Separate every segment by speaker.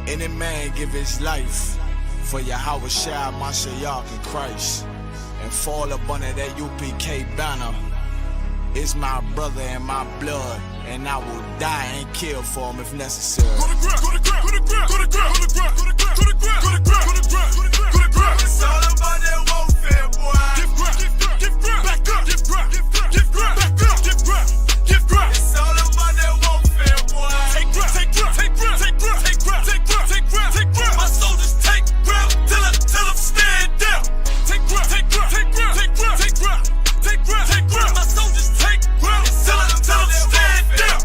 Speaker 1: Any man give his life for Yahweh Shai, Mashiach, and Christ, and fall up under that UPK banner. It's my brother and my blood, and I will die and kill for him if necessary.
Speaker 2: Go to ground, go to ground, go to ground, go to ground, go to ground, go to ground, go to ground, go to ground, go to ground, go to ground.
Speaker 3: It's all about that warfare, boy.
Speaker 2: Give ground, give ground, back up, give ground, give ground, back up, give ground, give ground.
Speaker 3: It's all about that warfare, boy.
Speaker 2: Take ground, take ground, take ground, take ground, take ground, take ground, take ground, take ground.
Speaker 3: My soldiers take ground till them stand down.
Speaker 2: Take ground, take ground, take ground, take ground, take ground, take ground, take ground.
Speaker 3: My soldiers take ground till them stand down.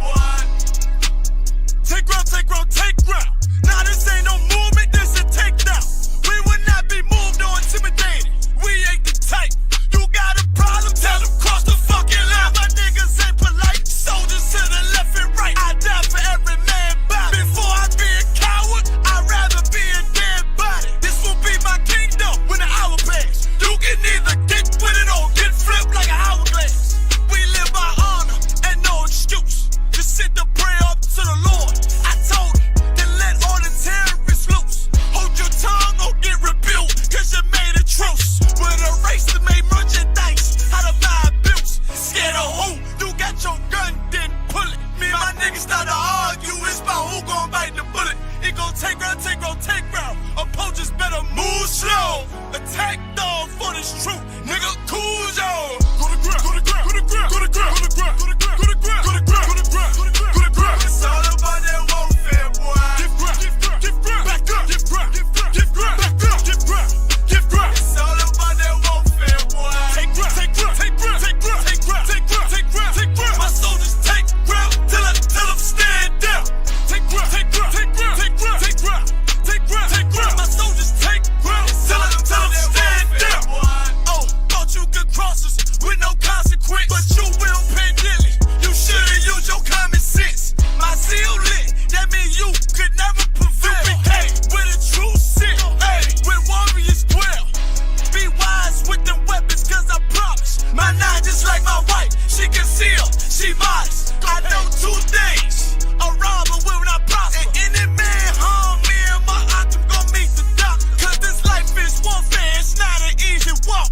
Speaker 2: Take ground, take ground, take ground. Nah, this ain't no movement, this a takedown. We will not be moved or intimidated. We ain't the type. You got a problem, tell them cross the fucking line. My niggas ain't polite. Soldiers to the left and right. I die for every man body. Before I be a coward, I'd rather be a dead body. This will be my kingdom when the hour pass. You can either get with it or get flipped like an hourglass. We live by honor and no excuse. Just sit the prayer up to the Lord. I told him, then let all the terrorists loose. Hold your tongue or get rebuked, cause you made a truce. With a race that made merchandise out of my abuse. Scared of who? You got your gun, then pull it. Me and my niggas start to argue, it's about who gon' bite the bullet. It gon' take round, take round, take round. Opponents better move slow. Attack dog for this truth, nigga, cool yo. Go to ground, go to ground, go to ground, go to ground, go to ground, go to ground, go to ground, go to ground, go to ground, go to ground, go to ground.
Speaker 3: It's all about that warfare, boy.
Speaker 2: Give ground, give ground, back up, give ground, give ground, back up, give ground, give ground.
Speaker 3: It's all about that warfare, boy.
Speaker 2: Take ground, take ground, take ground, take ground, take ground, take ground, take ground, take ground.
Speaker 3: My soldiers take ground till them stand down.
Speaker 2: Take ground, take ground, take ground, take ground, take ground, take ground, take ground. My soldiers take ground till them stand down. Oh, thought you could cross us with no consequence, but you will pay dearly. You should've used your common sense. My zeal lit, that mean you could never prevail. Hey, with a true sin, hey, with warriors dwell. Be wise with them weapons, cause I promise. My nine just like my wife, she concealed, she modest. I know two things, a robber will not prosper. And any man harm me and my aunt, gon' meet the doctor. Cause this life is warfare, it's not an easy walk.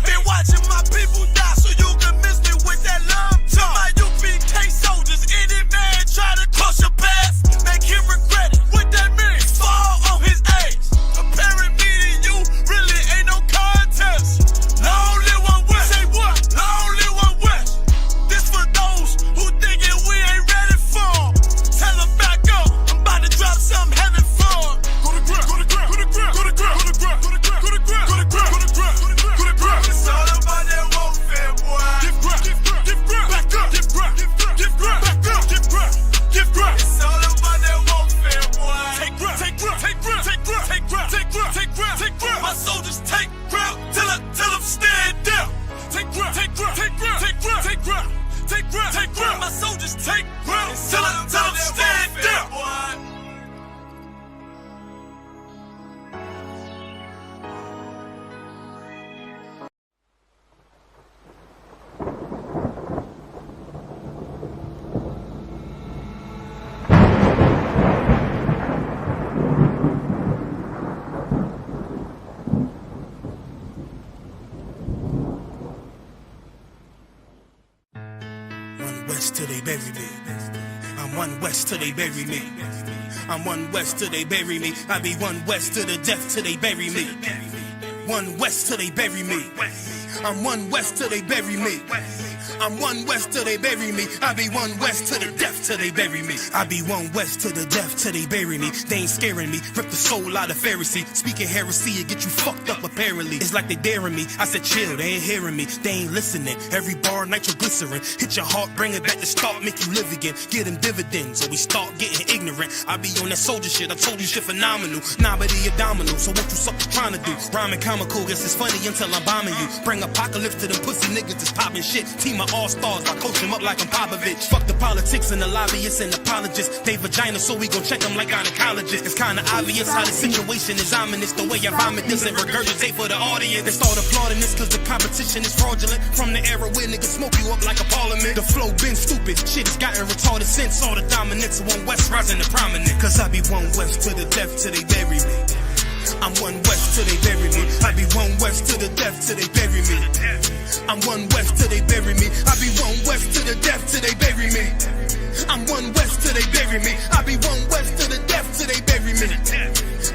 Speaker 2: Been watching my people die, so you can miss me with that love talk. My UPK soldiers, any man try to cross your path, make him regret it. What that mean? Fall on his ass. Comparing me to you really ain't no contest. Long live one West. Say what? Long live one West. This for those who thinking we ain't ready for. Tell them back up. I'm about to drop something heavy for. Go to ground, go to ground, go to ground, go to ground, go to ground, go to ground, go to ground, go to ground, go to ground, go to ground.
Speaker 3: It's all about that warfare, boy.
Speaker 2: Give ground, give ground, back up, give ground, give ground, back up, give ground, give ground.
Speaker 3: It's all about that warfare, boy.
Speaker 2: Take ground, take ground, take ground, take ground, take ground, take ground, take ground, take ground. My soldiers take ground till them stand down. Take ground, take ground, take ground, take ground, take ground, take ground, take ground. My soldiers take ground till them stand down.
Speaker 4: One west till they bury me. I'm one west till they bury me. I'm one west till they bury me. I be one west to the death till they bury me. One west till they bury me. I'm one west till they bury me. I'm one west till they bury me. I be one west to the death till they bury me. I be one west to the death till they bury me. They ain't scaring me. Rip the soul out of Pharisee. Speaking heresy, it get you fucked up apparently. It's like they daring me. I said chill, they ain't hearing me. They ain't listening. Every bar nitroglycerin. Hit your heart, bring it back to start, make you live again. Get them dividends or we start getting ignorant. I be on that soldier shit. I told you shit phenomenal. Nah, but he a domino. So what you suckers trying to do? Rhyming comical, guess it's funny until I'm bombing you. Bring apocalypse to them pussy niggas that's popping shit. Team my all-stars. I coach them up like I'm Popovich. Fuck the politics and the lobbyists and apologists. They vagina, so we gon' check them like gynecologists. It's kinda obvious how the situation is ominous. The way I vomit this and regurgitate for the audience. They start applauding this cause the competition is fraudulent. From the era where niggas smoke you up like a parliament. The flow been stupid, shit has gotten retarded since all the dominance of One West rising to prominent. Cause I be One West to the death till they bury me. I'm One West till they bury me. I be One West to the death till they bury me. I'm One West till they bury me. I be One West to the death till they bury me. I'm One West till they bury me. I be One West to the death till they bury me.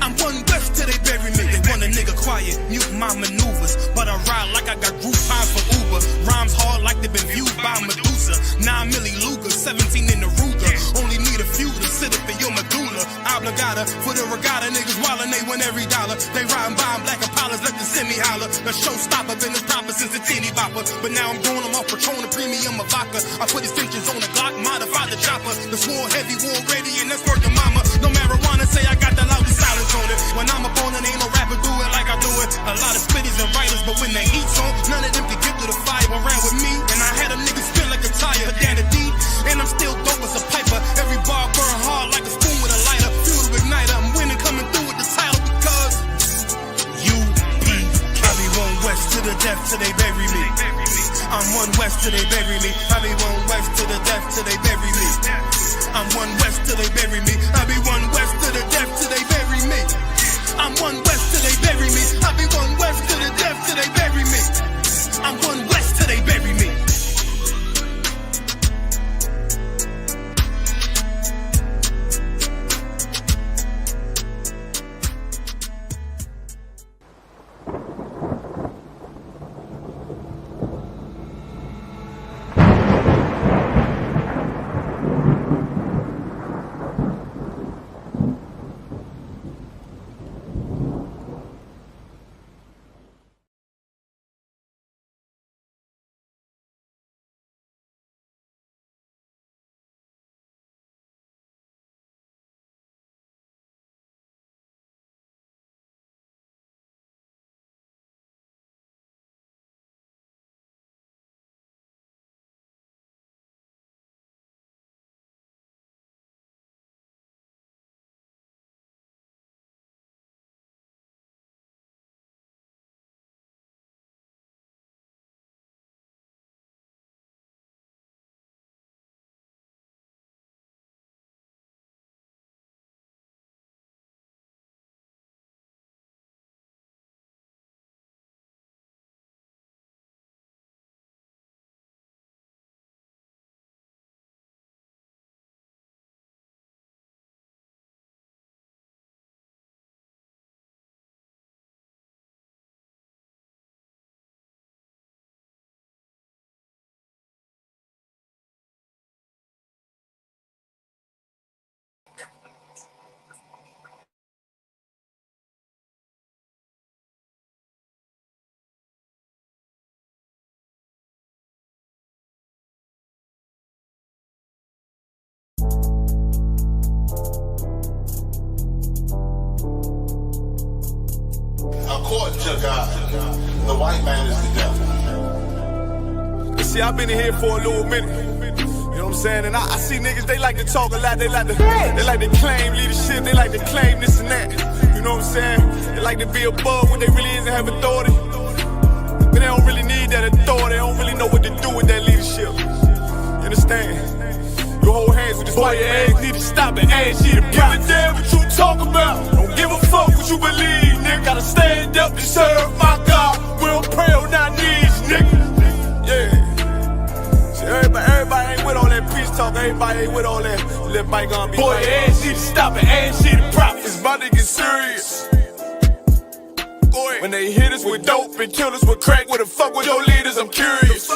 Speaker 4: I'm One West till they bury me. They want a nigga quiet, mute my maneuvers, but I ride like I got Groupon for Uber. Rhymes hard like they been viewed by Medusa. 9 milli Luger, 17 in the Ruger. Only need a few to sit up in your medulla. Obligata for the regatta, niggas wildin', they win every dollar. They riding by in black Impalas, let the semi holler. The showstopper been the proper since the teeny bopper. But now I'm going them off Patron, the premium of vodka. I put extensions on the Glock, modify the chopper. The swore heavy, war ready, and that's worth the mama. No marijuana, say I got the loudest silence on it. When I'm up on it, ain't no rapper do it like I do it. A lot of spitties and writers, but when the heat's on, none of them can get through the fire around with me. And I had a nigga spin like a tire, but down the deep, and I'm still dope as a piper. Every bar burn hard like a spoon with a lighter. Fuel to igniter, I'm winning, coming through with the title because I be One West to the death till they bury me. I'm One West till they bury me. I be One West to the death till they bury me. I'm One West till they bury me. I be One West to the death till they bury me. I'm One West till they bury me. I be One West to the death till they bury me. I'm One West till they bury me.
Speaker 5: According to God, the white man is the devil.
Speaker 2: See, I've been in here for a little minute. You know what I'm saying? And I see niggas, they like to talk a lot. They like to claim leadership. They like to claim this and that. You know what I'm saying? They like to be above what they really is and have authority. But they don't really need that authority. They don't really know what to do with that leadership. You understand? You hold hands with this boy, your ass need to stop and ask you to give a damn what you talk about. Don't give a fuck what you believe, nigga. Gotta stand up and serve my God. We don't pray on our knees, nigga. Yeah. See, everybody ain't with all that peace talk. Everybody ain't with all that let bygone be. Boy, your ass need to stop and ask you to profit. It's about to get serious. When they hit us with dope and kill us with crack, where the fuck with your leaders? I'm curious.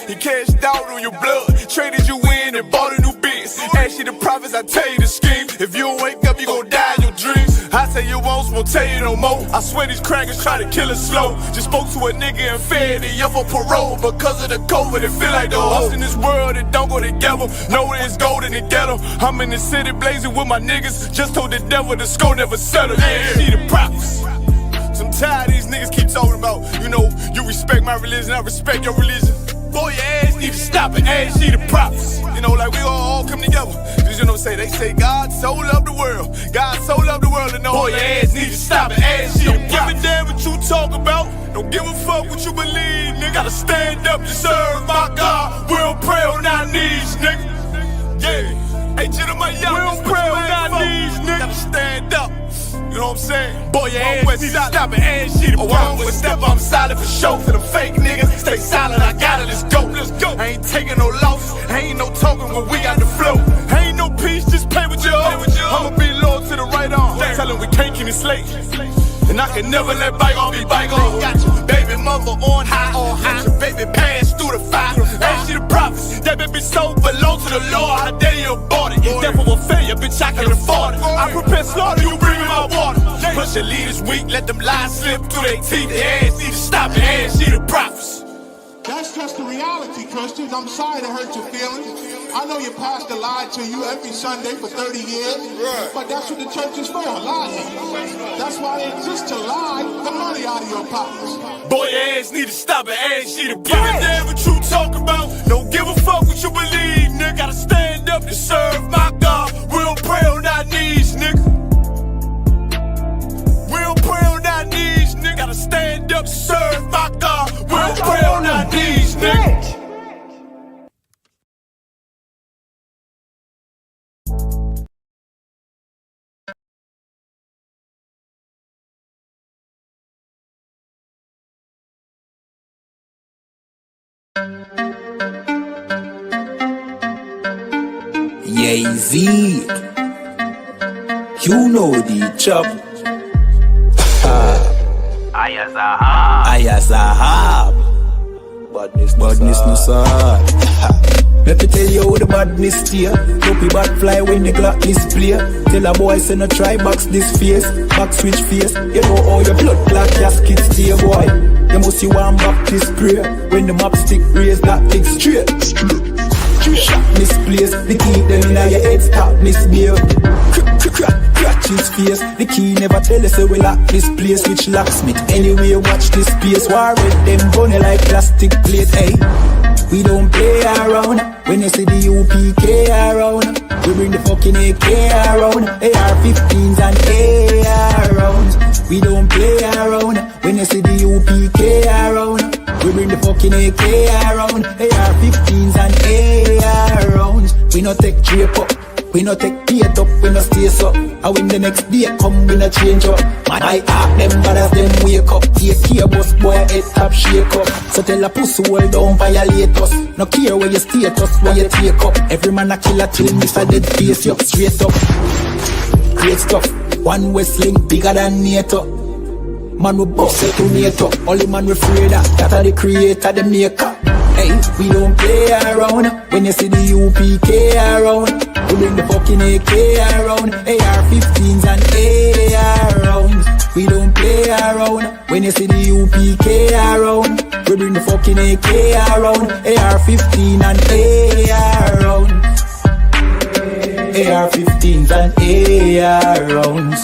Speaker 2: He cashed out on your blood, traded you in and bought a new biz. Ask you the profits, I tell you the scheme. If you don't wake up, you gon' die in your dreams. I say you won't tell you no more. I swear these crackers try to kill us slow. Just spoke to a nigga and fed he up for parole because of the COVID. It feel like the host in this world that don't go together. Know that it's gold in the ghetto. I'm in the city blazing with my niggas. Just told the devil the score never settle. Yeah, see the profits. I'm tired of these niggas keep talking about, you know, you respect my religion, I respect your religion. Boy, your ass need to stop it, ass she the prophets. You know, like we all come together. Cause you know, they say God so loved the world. God so loved the world, and know boy, your ass need to stop it, ass she the prophets. Don't give a damn what you talk about. Don't give a fuck what you believe, nigga. Gotta stand up to serve my God. We'll pray on our knees, nigga. Yeah. Hey, gentlemen, y'all, we'll pray on our knees, nigga. Gotta stand up. You know what I'm saying? Boy, your ass need to stop it, ass she the problem. Step, I'm solid for show. To them fake niggas, stay silent, I got it, let's go, let's go. I ain't taking no loss, ain't no token when we got the flow. Ain't no peace, just play with your own. I'ma be loyal to the right arm. Tell him we can't keep it slave. And I can never let bygone be bygone. Got your baby mother on high, got your baby pass through the fire. Ain't she the prophets? That baby so belong to the Lord. How dare you abort it? Devil will failure, bitch, I can afford it. I prepare slaughter, you bring me my water. Push your leaders weak, let them lies slip through their teeth. Their ass need to stop it, ass she the prophets.
Speaker 5: That's just the reality, Christians. I'm sorry to hurt your feelings. I know your pastor lied to you every Sunday for 30 years, but that's what the church is for, lying. That's why they exist, to lie the money out of your pockets.
Speaker 2: Boy, your ass need to stop it, ass she the prophets. Give a damn what you talk about. Don't give a fuck what you believe, nigga. Gotta stand up to serve my God. We'll pray on our knees, nigga. We'll pray on our knees, nigga. Gotta stand up to serve my God. We'll pray on our knees, nigga.
Speaker 6: Jay-Z, you know the chop. Ayazahab, badness no sad. Let me tell you how the badness steer. Dopey bad fly when the Glock display. Tell a boy say no try box this face. Back switch face. You know how your blood clot casket stay, boy. You must see one Baptist prayer. When the map stick raise that big straight. Shot misplaced, the key them in your head stop misbehaved. Crack his face, the key never tell us we lock this place. Which locksmith, anyway watch this space. War with them bunny like plastic plate, hey. We don't play around, when you see the UPK around. We bring the fucking AK around, AR-15s and AR rounds. We don't play around, when you see the UPK around. We bring the fucking AK around, AR-15s and AR rounds. We no take drape up, we no take beat up, we no stay up. And when the next day come, we no change up. Man, I act them bad as them wake up. Take care, boss boy, head top shake up. So tell a pussy hold down, violate us. No care where you status, where you take up. Every man a killer till miss a dead face, you straight up. Great stuff, one Westlink bigger than NATO. Man we bust it to NATO. Only man we afraid that are the creator, the maker. Hey, we don't play around. When you see the UPK around, we bring the fucking AK around, AR-15s and AR rounds. We don't play around. When you see the UPK around, we bring the fucking AK around, AR-15 and AR rounds. AR-15s and AR rounds.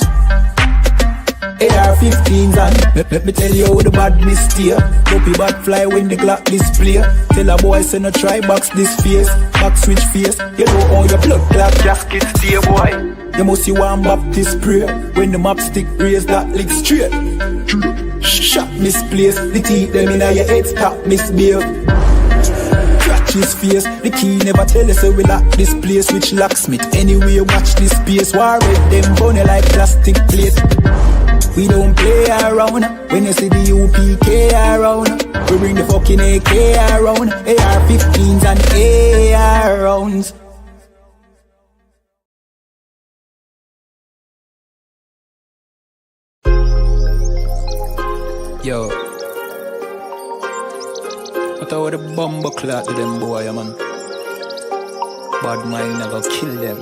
Speaker 6: AR-15s and let me tell you how the badness steer. Dopey bad fly when the Glock display. Tell a boy say no try box this face. Back switch face. You know how your blood clot casket stay, boy. You must see one Baptist prayer. When the map stick raise that lick straight. Shot misplaced. The teeth them in your head stop misbehaved. Crack his face. The key never tell us we lock this place. Which locksmith anyway watch this space. War with them bunny like plastic plate. We don't play around. When you see the UPK around, we bring the fucking AK around, AR-15s and AR rounds. Yo, what about the bomber clot to them boy, man? Bad mind never kill them.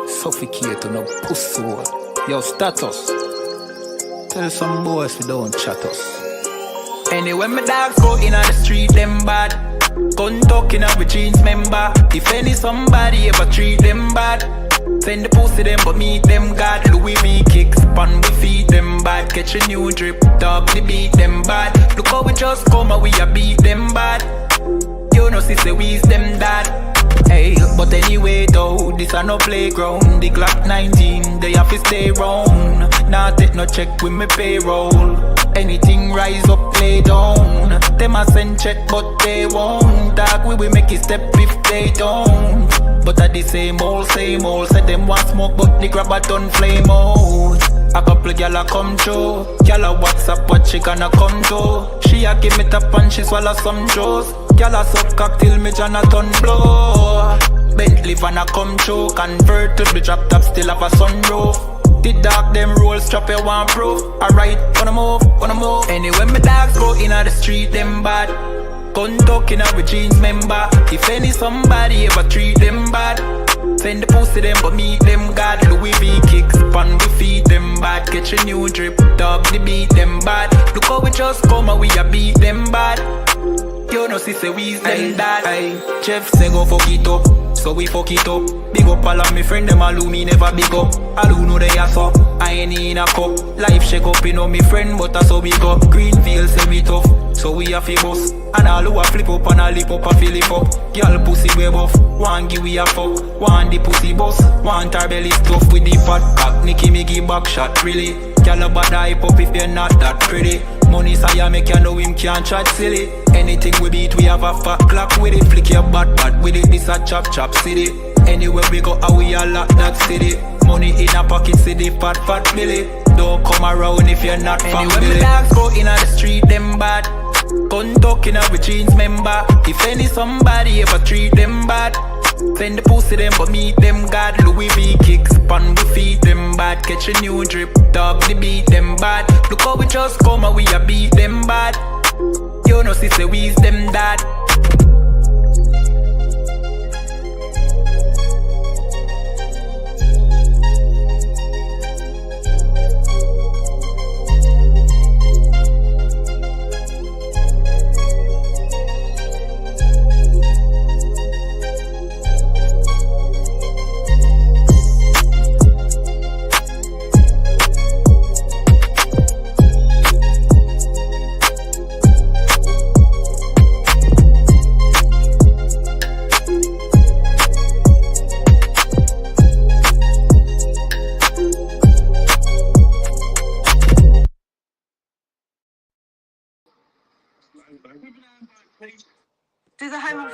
Speaker 6: Suffocate to no pussy. Yo, status. Tell some boys we don't chat us. Anyway, my dogs go in on the street, them bad. Gun talking up with jeans member. If any somebody ever treat them bad, send the pussy them but meet them God. Louis V kicks pan we feed them bad. Catch a new drip, top the beat them bad. Look how we just come and we a beat them bad. You know, see, say we's them that. Hey, but anyway though, this a no playground. The Glock 19, they have to stay round. Nah, take no check with me payroll. Anything rise up, play down. Them a send check, but they won't. Dog, we will make it step if they don't. But at the same old, said them want smoke, but the grab a done flame out. A couple gyal a come through. Gyal a WhatsApp what she gonna come to. She a give me tap and she swallow some juice. Gyal a suck cock till me Jonathan blow. Bentley van a come through. Convert to the drop top, still have a sunroof. The dog them roll, strap it one proof. Alright, wanna move. Anyway, my dogs go in the street, them bad. Gun talking out with jeans member. If any somebody ever treat them bad, send the pussy them but meet them God. Louis V kicks, pan we feed them bad. Catch a new drip, dog the beat them bad. Look how we just come and we a beat them bad. You know, see, say we's them that. Jeff say go fuck it up, so we fuck it up. Big up all of me friend, them all who me never big up. All who know they are so, I ain't in a cup. Life shake up, you know me friend, but that's how we go. Greenfield say we tough, so we a famous. And all who a flip up and a lip up and fill it up. Girl pussy way buff, one give we a fuck. One the pussy boss, one her belly stuff with the fat cock. Nicky me give back shot, really. Girl a bad hype up if you're not that pretty. Money say make you know him can't chat silly. Anything we beat, we have a fat clock with it. Flick your bad with it, this a chop city. Anywhere we go, how we a lock that city. Money in a pocket, city, fat Billy. Don't come around if you're not family. Anyway, my dogs go in the street, them bad. Gun talking out with jeans member. If any somebody ever treat them bad, send the pussy them but meet them God. Louis V kicks, pan we feed them bad. Catch a new drip, dog the beat them bad. Look how we just come and we a beat them bad. You know, see, say we's them that.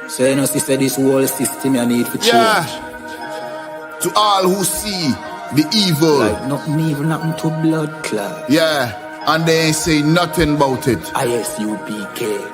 Speaker 6: So you know, sister, this whole system you need for change.
Speaker 7: Yeah. To all who see the evil.
Speaker 6: Like nothing evil, nothing to blood clot.
Speaker 7: Yeah. And they ain't say nothing about it.
Speaker 6: ISUPK.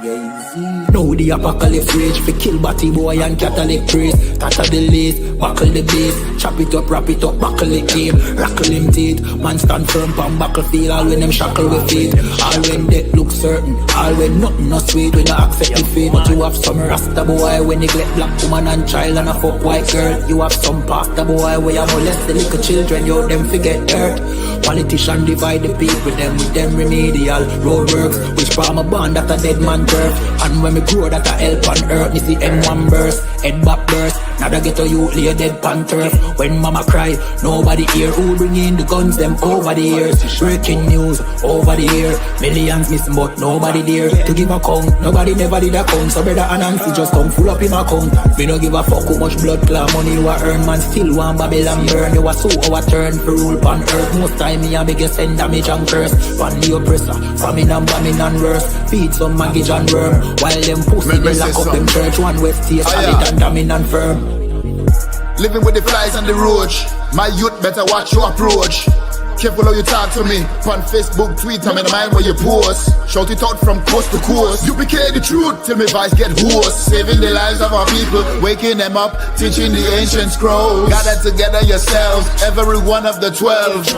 Speaker 6: Now the apocalypse rage fi kill batty boy and Catholic priest. Tatter the lace, buckle the base. Chop it up, wrap it up, buckle the game. Rackle him teeth, man stand firm pon battlefield. All when them shackle with feet. All when death look certain. All when nothing not sweet. When you accept the fate. But you have some rasta boy when neglect black woman and child and a fuck white girl. You have some pastor boy where you molest the little children. You them forget hurt. Politician divide the people with them remedial roadworks. Which farm a band that a dead man turf. And when me grow that a help on earth. Me see M1 burst, head back burst. Now they get a youth lay dead pan turf. When mama cry, nobody hear. Who bring in the guns them over the years. Breaking news over the year. Millions missing but nobody there to give a count. Nobody never did a count. So brother and Nancy just come full up in my account. Me no give a fuck how much blood clot money you a earn. Man still want Babylon burn. You a so our turn for rule pan earth. Most time me a biggest send damage and curse. Pan the oppressor, famine and bombing and worse. Feed some maggot and worm. While them pussy they lock up them church. One west state solid and damning and firm.
Speaker 7: Living with the flies on the roach. My youth better watch your approach. Careful how you talk to me. On Facebook, tweet, I'm in the mind where you post. Shout it out from coast to coast. You became the truth till my voice get hoarse. Saving the lives of our people, waking them up, teaching the ancient scrolls. Gather together yourselves, every one of the 12.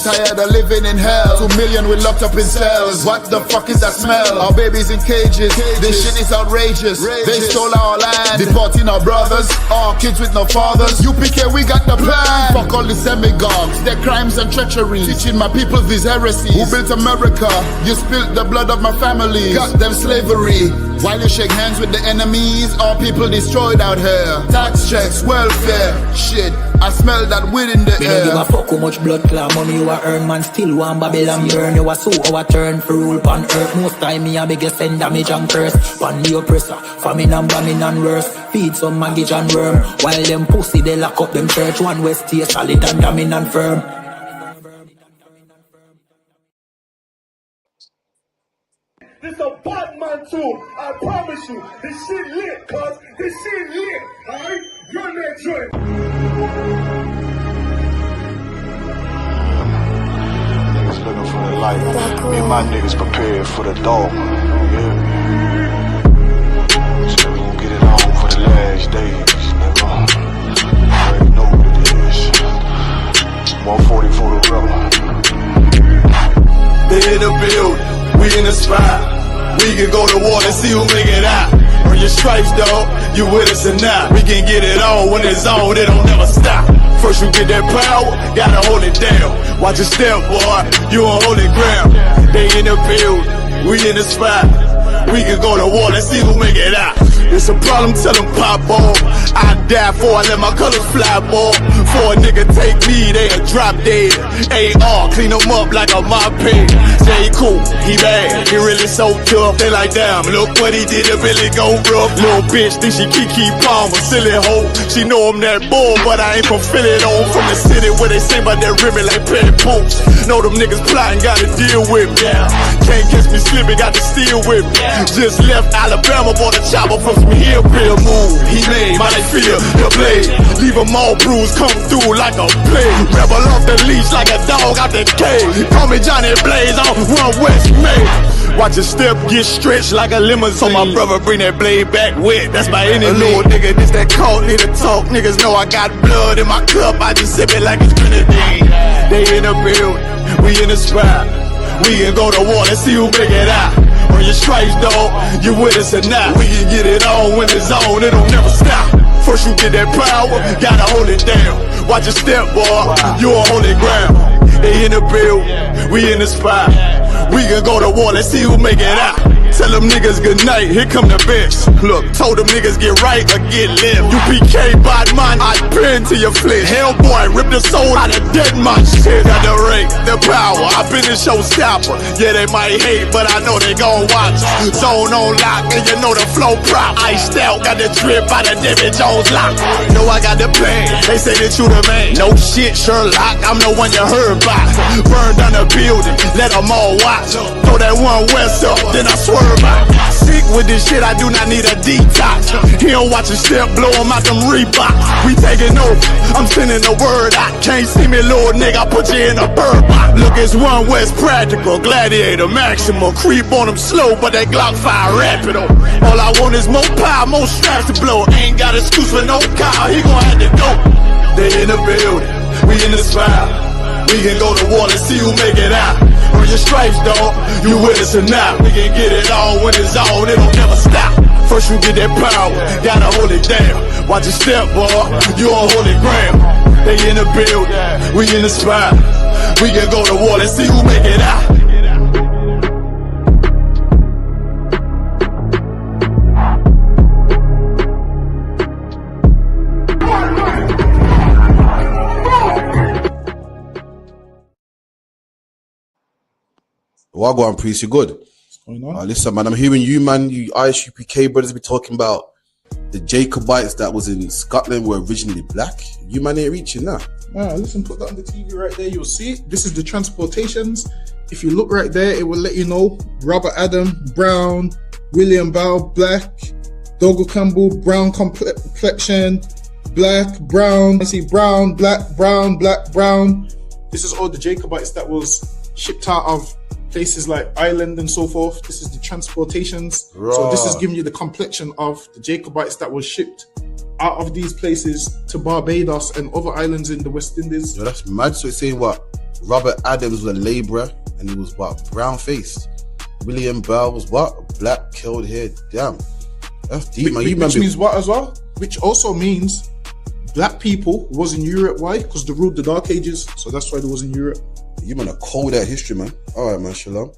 Speaker 7: Tired of living in hell. 2 million we locked up in cells. What the fuck is that smell? Our babies in cages. This shit is outrageous. They stole our land, deporting our brothers, our kids with no fathers. UPK, we got the plan. Fuck all the demagogues, their crimes and treachery. Teaching my people these heresies. Who built America? You spilled the blood of my family. Got them slavery. While you shake hands with the enemies, all people destroyed out here. Tax checks, welfare, shit. I smell that weed in the
Speaker 6: Me
Speaker 7: air.
Speaker 6: no give a fuck how much blood clot money you a earn, man. Still want Babylon burn. You a so our turn for rule pan earth. Most time me a beg you send damage and curse. Pan the oppressor, famine and bombing and worse. Feed some maggot and worm. While them pussy they lock up them church. One West stay solid and damning and firm.
Speaker 3: This a bad man too. I promise you. This shit lit, cuz. This shit lit. Alright? Run that joint.
Speaker 1: Niggas looking for the light. Me and my niggas prepared for the dog. Yeah. So we gon' get it on for the last days, nigga. You already know what it is. 140 for the rubber.
Speaker 2: They in the building, we in the spot. We can go to war and see who make it out. Earn your stripes, dog, you with us or not. We can get it on when it's on, it don't never stop. First you get that power, gotta hold it down. Watch your step, boy, you on holy ground. They in the building, we in the spot. We can go to war and see who make it out. It's a problem, tell them pop off. I die for I let my colors fly, boy. For a nigga take me, they a drop dead. AR, clean them up like a mop pig. Say he cool, he bad, he really so tough. They like, damn, look what he did to Billy go rough. Little bitch think she Kiki Palmer, silly hoe. She know I'm that bull, but I ain't from Philly though. From the city where they say about that ribbon like Petty Poops. Know them niggas plotting, gotta deal with me. Can't catch me slipping, got to steal with me. Just left Alabama, bought a chopper from some hillbilly move. He made my feel the blade. Leave them all bruised, come through like a plague. Rebel off the leash like a dog out the cage. Call me Johnny Blaze on One West Main. Watch your step get stretched like a limousine. So my brother bring that blade back wet, that's my enemy. A little nigga, this that cold, need to talk. Niggas know I got blood in my cup, I just sip it like it's grenadine. They in the building, we in the spot. We can go to war and see who make it out. Earn your stripes, dog, you with us or not. We can get it on when it's on, it don't never stop. First you get that power, gotta hold it down. Watch your step, boy, you on holy ground. They in the building, we in the spot. We can go to war, let's see who make it out. Tell them niggas good night, here come the best. Look, told them niggas get right or get left. You PK bad man, I been to your flesh. Hellboy, rip the soul out of dead man shit. Got the rate, the power, I been the showstopper. Yeah, they might hate, but I know they gon' watch. Zone on lock, and you know the flow prop. Iced out, got the drip out of David Jones lock. Know I got the plan, they say that you the man. No shit, Sherlock, I'm the one you heard about. Burn down the building, let them all watch. Throw that One West up, then I swerve out. Sick with this shit, I do not need a detox. He don't watch a step, blow him out them Reeboks. We taking over, I'm sending the word out. Can't see me, little nigga, I put you in a bird box. Look, it's One West practical, gladiator, maximum. Creep on them slow, but that Glock fire rapid. All I want is more power, more straps to blow. Ain't got excuse for no car, he gon' have to go. They in the building, we in the spot. We can go to war and see who make it out. Earn your stripes, dog, you with us or not. We can get it on when it's on, it don't never stop. First you get that power, gotta hold it down. Watch your step, boy, you on holy ground. They in the building, we in the spot. We can go to war and see who make it out.
Speaker 8: Wagwan Priest, you good?
Speaker 9: What's going on?
Speaker 8: Listen, man, I'm hearing you, man, you ISUPK brothers be talking about the Jacobites that was in Scotland were originally black. You, man, ain't reaching that.
Speaker 9: Nah, listen, put that on the TV right there. You'll see it. This is the transportations. If you look right there, it will let you know. Robert Adam, brown. William Bow, black. Dougal Campbell, brown complexion. Black, brown. I see brown, black, brown, black, brown. This is all the Jacobites that was shipped out of places like Ireland and so forth. This is the transportations.
Speaker 8: Right.
Speaker 9: So this is giving you the complexion of the Jacobites that was shipped out of these places to Barbados and other islands in the West Indies.
Speaker 8: Yo, that's mad. So it's saying what? Robert Adams was a labourer and he was what? Brown faced. William Bell was what? Black, curled hair. Damn. That's deep, man.
Speaker 9: Which means what as well? Which also means black people was in Europe. Why? Because they ruled the Dark Ages. So that's why they was in Europe.
Speaker 8: You man are cold at history, man. Alright, man. Shalom.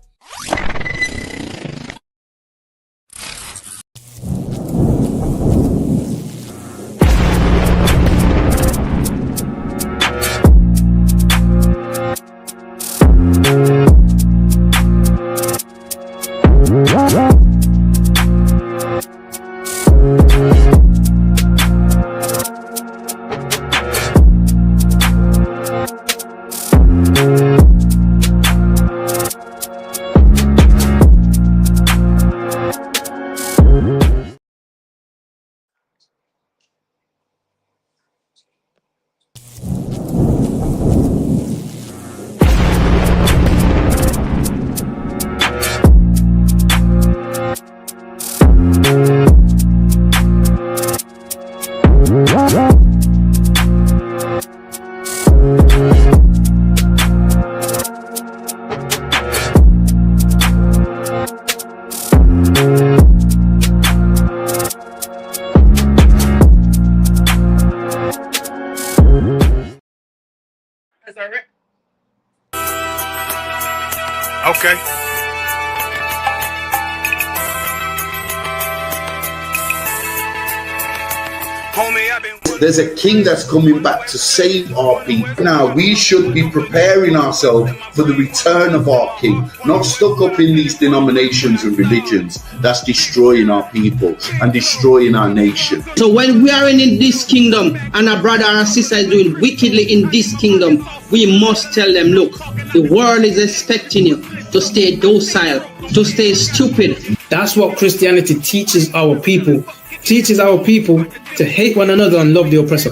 Speaker 4: Okay. Homie, I've been...
Speaker 10: There's a king that's coming back to save our people. Now, we should be preparing ourselves for the return of our king, not stuck up in these denominations and religions that's destroying our people and destroying our nation.
Speaker 11: So when we are in this kingdom and a brother or a sister is doing wickedly in this kingdom, we must tell them, look, the world is expecting you to stay docile, to stay stupid.
Speaker 12: That's what Christianity teaches our people. Teaches our people to hate one another and love the oppressor.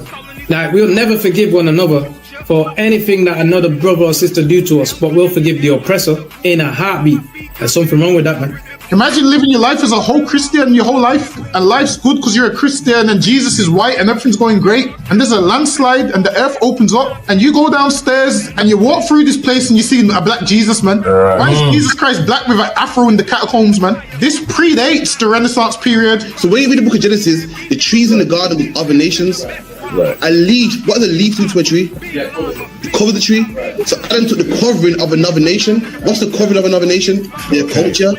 Speaker 12: Like, we'll never forgive one another for anything that another brother or sister do to us, but we'll forgive the oppressor in a heartbeat. There's something wrong with that, man.
Speaker 9: Imagine living your life as a whole Christian your whole life, and life's good because you're a Christian and Jesus is white and everything's going great, and there's a landslide and the earth opens up and you go downstairs and you walk through this place and you see a black Jesus, man. Why is Jesus Christ black with an afro in the catacombs, man? This predates the Renaissance period.
Speaker 13: So when you read the book of Genesis, the trees in the garden with other nations, a leaf, what does a leaf do to a tree? Cover the tree. So Adam took the covering of another nation. What's the covering of another nation? Their culture.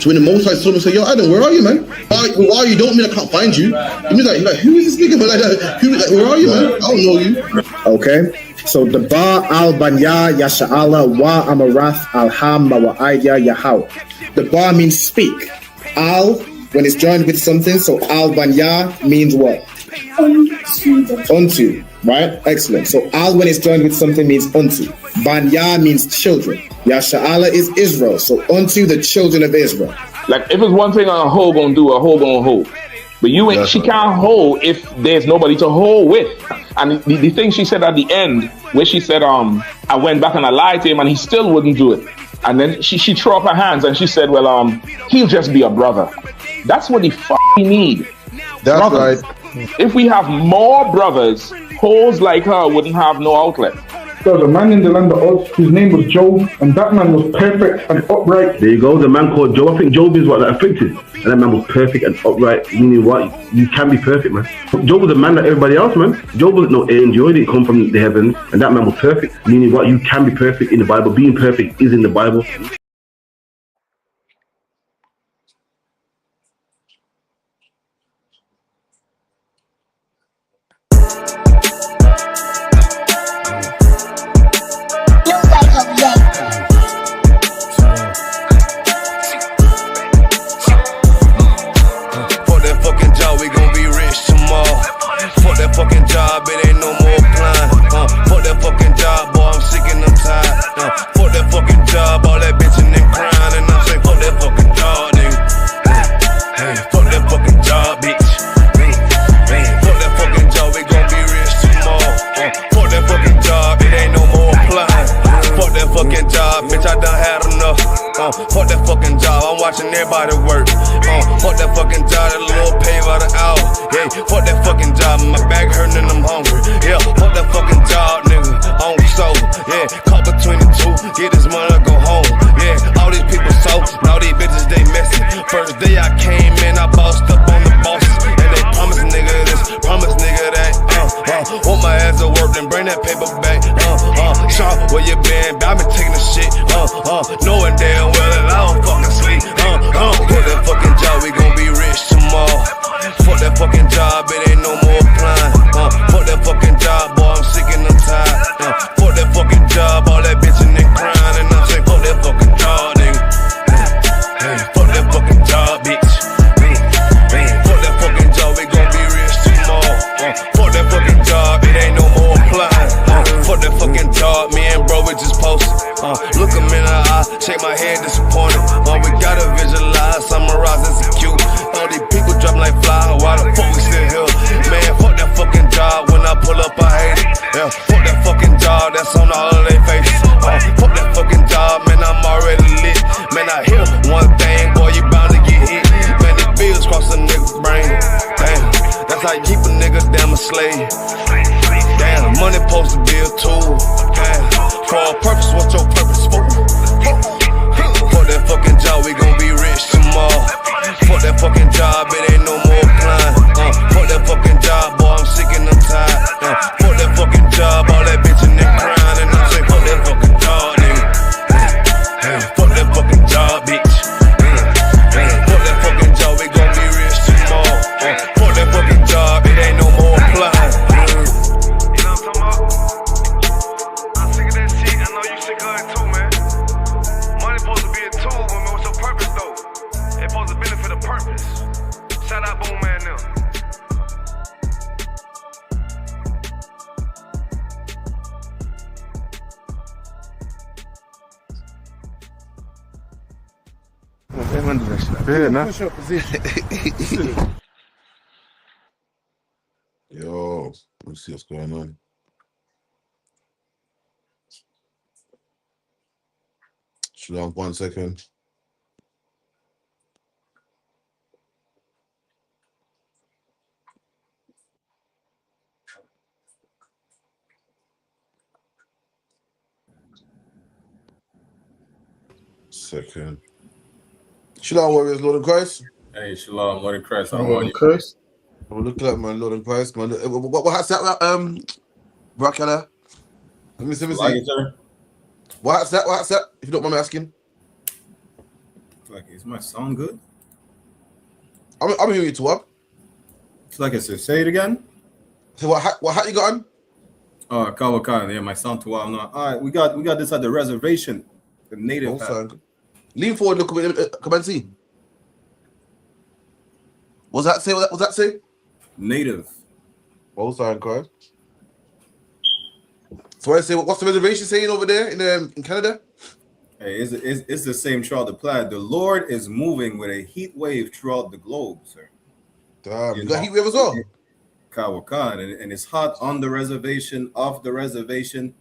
Speaker 13: So when the Most High saw him, say, yo, Adam, where are you, man? Where are you? Don't mean I can't find you. He means like, who is this nigga, man? Like, where are you, man? I don't know you.
Speaker 14: Okay. So the Ba al Banya Yasha'ala wa Amarath al Ham Mawa'idya Yahaw. The Ba means speak. Al, when it's joined with something, so al Banya means what? Unto, right? Excellent. So al, when it's joined with something, means unto. Banya means children. Yasha'ala is Israel. So unto the children of Israel.
Speaker 15: Like, if it's one thing a hoe gonna do, a hoe gonna hold. But you ain't, she can't hold if there's nobody to hold with. And the thing she said at the end, where she said, I went back and I lied to him and he still wouldn't do it. And then she threw up her hands and she said, well, he'll just be a brother. That's what he need.
Speaker 8: That's
Speaker 15: brothers.
Speaker 8: right.
Speaker 15: If we have more brothers, hoes like her wouldn't have no outlet.
Speaker 3: There was a man in the land of Oz, his name was Job, and that man was perfect and upright.
Speaker 16: There you go, the man called Job. I think Job is what that afflicted. And that man was perfect and upright, meaning what? You can be perfect, man. Job was a man like everybody else, man. Job wasn't no angel, he didn't come from the heavens, and that man was perfect, meaning what? You can be perfect in the Bible. Being perfect is in the Bible.
Speaker 2: Fuck that fucking job, I'm watching everybody work. Fuck that fucking job, that little pay by the hour. Yeah, fuck that fucking job, my back hurting and I'm hungry. Yeah, fuck that fucking job, nigga, on soul. Yeah, caught between the two, get this money, go home. Yeah, all these people so, all these bitches, they messy. First day I came in, I bossed up on the bosses. And they promise nigga this, promise nigga that. Want my ass to work, then bring that paper back. Sean, where you been? I been taking the shit. Knowing damn well that I don't fucking sleep. Fuck that fucking job, we gon' be rich tomorrow. Fuck that fucking job, it ain't no more applying. Fuck that fucking job, boy, I'm sick and I'm tired. Fuck that fucking job, all that bitching and crying. And I'm saying, fuck that fucking job, nigga. Fuck that fucking job, bitch. Fuck that fucking job, we gon' be rich tomorrow. Fuck that fucking job, it ain't no more applying. Fuck that fucking job, me and bro, we just posted. Look him in the eye, shake my head disappointed. We gotta visualize, summarize, execute. All these people dropping like fly, why the fuck we still here? Man, fuck that fucking job, when I pull up I hate it. Yeah, fuck that fucking job, that's on all of their faces. Fuck that fucking job, man, I'm already lit. Man, I hear one thing, boy, you bound to get hit. Man, the bills cross a nigga's brain. Damn, that's how you keep a nigga damn a slave. Damn, money supposed to be a tool. Damn, for a purpose, what's your purpose for? Fuck that fucking job, we gon' be rich tomorrow. Fuck that fucking job, it ain't no more applying. Fuck that fucking job, boy, I'm sick and I'm tired. Fuck that fucking job, all that bitching and crying. And I'm
Speaker 8: Yo, let's see what's going on. Should I have 1 second? Second. Shalom, Warriors, Lord of Christ.
Speaker 17: Hey, Shalom, Lord of Christ. How
Speaker 9: Lord
Speaker 17: are
Speaker 9: of
Speaker 17: you?
Speaker 9: Christ.
Speaker 8: Well, look at man, Lord of Christ, man. What's that, Brakala? Let me see.
Speaker 17: Sir?
Speaker 8: What's that? If you don't mind me asking.
Speaker 17: Like, is my sound good?
Speaker 8: I'm hearing you to what?
Speaker 17: It's like I said, say it again.
Speaker 8: So what hat you got on?
Speaker 17: Oh, Kawakana. Yeah, my sound too well. No. All right, we got this at the reservation. The native hat.
Speaker 8: Lean forward, look, come and see. What's that say? What's that say?
Speaker 17: Native.
Speaker 8: Oh, sorry, Christ. So I say, what's the reservation saying over there in Canada?
Speaker 17: Hey, it's the same throughout the planet. The Lord is moving with a heat wave throughout the globe, sir.
Speaker 8: Damn, you got heat wave as well?
Speaker 17: Kawakan, and it's hot on the reservation, off the reservation.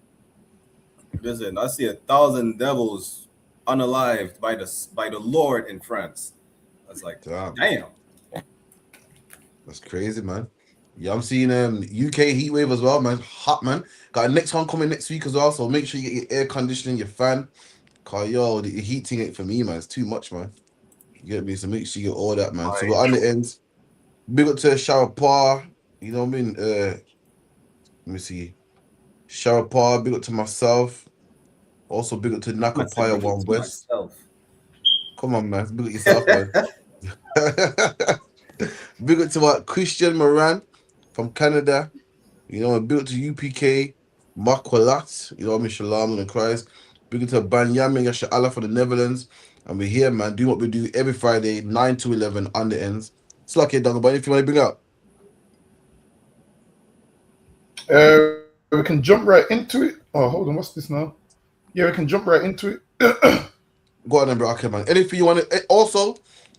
Speaker 17: Listen, I see 1,000 devils unalived by the Lord in France. I was like, damn.
Speaker 8: That's crazy, man. Yeah, I'm seeing UK heat wave as well, man. Hot, man. Got a next one coming next week as well, so make sure you get your air conditioning, your fan. Cause yo, the heating ain't for me, man. It's too much, man. You get me? So make sure you get all that, man. So we're on the ends. Big up to Shower Par. You know what I mean? Let me see. Shower Par, big up to myself. Also big up to Nakapaya One West. Come on, man. Big up yourself, man. Big up to Christian Moran from Canada. You know, big up to UPK, Makwalat, you know what I mean, Shalom and Christ. Big up to Banyamin Yasha'Allah from the Netherlands. And we're here, man, doing what we do every Friday, 9 to 11 on the ends. It's like it, Dunga, but if you want to bring up.
Speaker 9: We can jump right into it. Oh, hold on, what's this now? Yeah, we can jump right into it.
Speaker 8: Go on then, bro. Okay, man. Anything you want to... Also,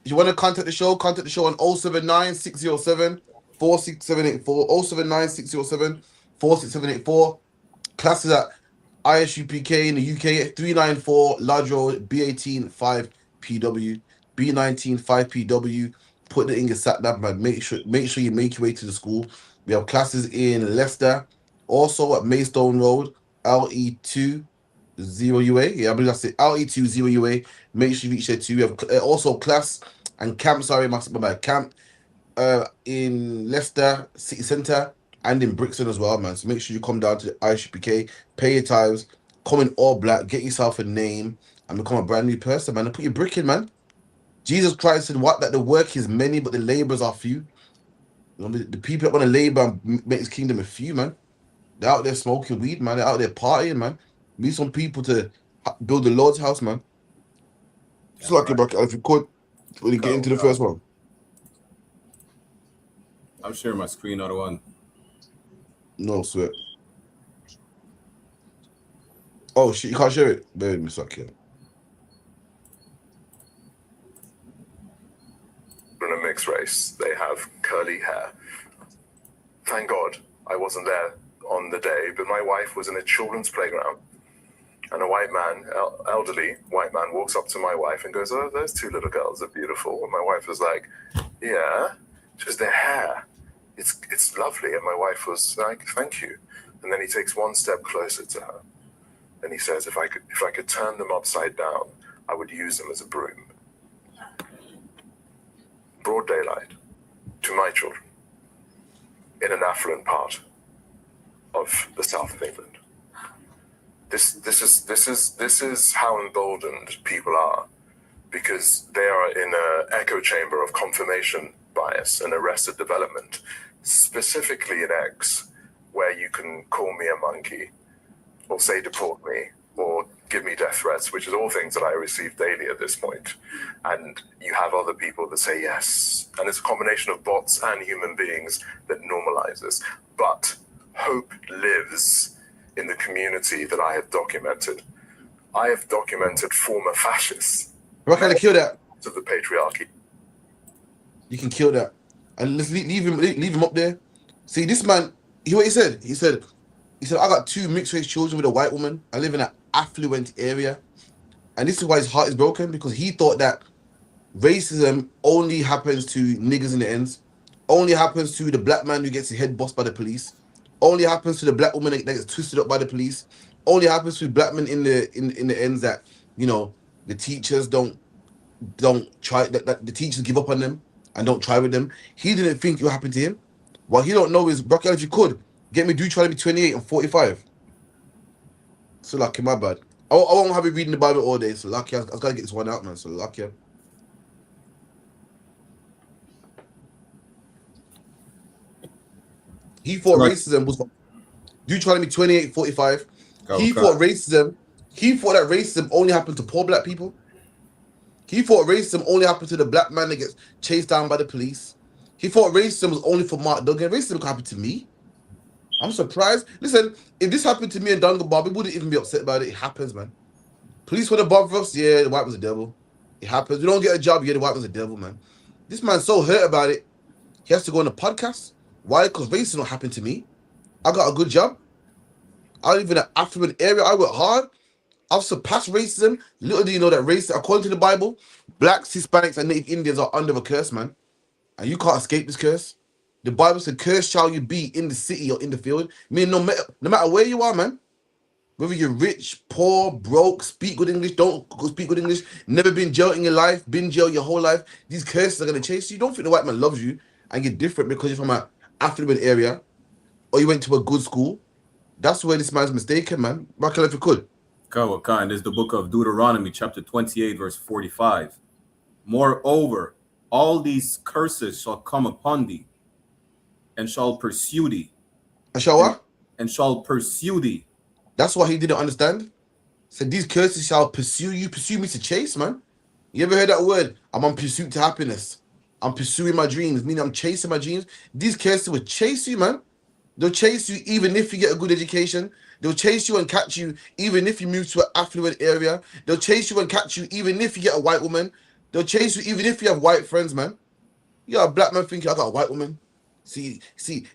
Speaker 8: if you want to contact the show on 079 607 46784, 079 607 46784. Classes at ISUPK in the UK, 394 Lodge Road, B18 5PW, B19 5PW. Put it in your sat nav, man. Make sure you make your way to the school. We have classes in Leicester, also at Maidstone Road, LE2 0UA. Yeah, I believe that's it. LE2 0UA. Make sure you reach there too. We have also class and camp. Sorry, my camp in Leicester City Centre and in Brixton as well, man. So make sure you come down to the ISUPK, pay your tithes, come in all black, get yourself a name, and become a brand new person, man. And put your brick in, man. Jesus Christ said, "What that the work is many, but the laborers are few." You know, the people that want to labor and make His kingdom a few, man. They're out there smoking weed, man. They're out there partying, man. Need some people to build the Lord's house, man. It's like right. If you could, when you get into the first one.
Speaker 17: I'm sharing my screen, other one.
Speaker 8: No sweat. Oh shit, you can't share it. Bear with me a second.
Speaker 18: In a mixed race, they have curly hair. Thank God I wasn't there on the day, but my wife was in a children's playground, and a white man, elderly white man, walks up to my wife and goes, "Oh, those two little girls are beautiful." And my wife was like, "Yeah," just their hair. It's lovely. And my wife was like, "Thank you." And then he takes one step closer to her, and he says, if I could turn them upside down, I would use them as a broom." Broad daylight to my children in an affluent part of the south of England. This is how emboldened people are, because they are in an echo chamber of confirmation bias and arrested development, specifically in X, where you can call me a monkey or say deport me or give me death threats, which is all things that I receive daily at this point. And you have other people that say yes. And it's a combination of bots and human beings that normalize this. But hope lives in the community that I have documented. I have documented former fascists.
Speaker 8: We're going to kill that.
Speaker 18: of the patriarchy.
Speaker 8: You can kill that, and let's leave him up there. See, this man, what he said? He said, I got 2 mixed race children with a white woman. I live in an affluent area, and this is why his heart is broken, because he thought that racism only happens to niggas in the ends, only happens to the black man who gets his head bossed by the police, only happens to the black woman that gets twisted up by the police, only happens to black men in the ends that, you know, the teachers don't try, that the teachers give up on them and don't try with them. He didn't think it would happen to him. What he don't know is, Brocky, if you could get me Deuteronomy 28 and 45. So lucky, my bad. I won't have you reading the Bible all day. So lucky, I gotta get this one out, man. So lucky. He thought racism was Deuteronomy 28, 45. He thought racism. He thought that racism only happened to poor black people. He thought racism only happened to the black man that gets chased down by the police. He thought racism was only for Mark Duggan. Racism can happen to me. I'm surprised. Listen, if this happened to me and Dunga Bob, we wouldn't even be upset about it. It happens, man. Police want to bother us. Yeah, the white was a devil. It happens. We don't get a job. Yeah, the white was a devil, man. This man's so hurt about it. He has to go on a podcast. Why? Because racism don't happen to me. I got a good job. I live in an affluent area. I work hard. I've surpassed racism. Little do you know that racism, according to the Bible, blacks, Hispanics, and Native Indians are under a curse, man. And you can't escape this curse. The Bible said, "Cursed shall you be in the city or in the field." I mean, no matter where you are, man. Whether you're rich, poor, broke, speak good English, don't speak good English, never been jailed in your life, been jailed your whole life, these curses are going to chase you. Don't think the white man loves you and you're different because you're from an affluent area or you went to a good school. That's where this man's mistaken, man. Michael, if you could.
Speaker 17: Kawakan, this is the book of Deuteronomy, chapter 28, verse 45. Moreover, all these curses shall come upon thee, and shall pursue thee.
Speaker 8: And shall what?
Speaker 17: And shall pursue thee.
Speaker 8: That's what he didn't understand. So these curses shall pursue you. Pursue me to chase, man. You ever heard that word? I'm on pursuit to happiness. I'm pursuing my dreams, meaning I'm chasing my dreams. These curses will chase you, man. They'll chase you even if you get a good education. They'll chase you and catch you even if you move to an affluent area. They'll chase you and catch you even if you get a white woman. They'll chase you even if you have white friends, man. You're a black man thinking, I got a white woman. See,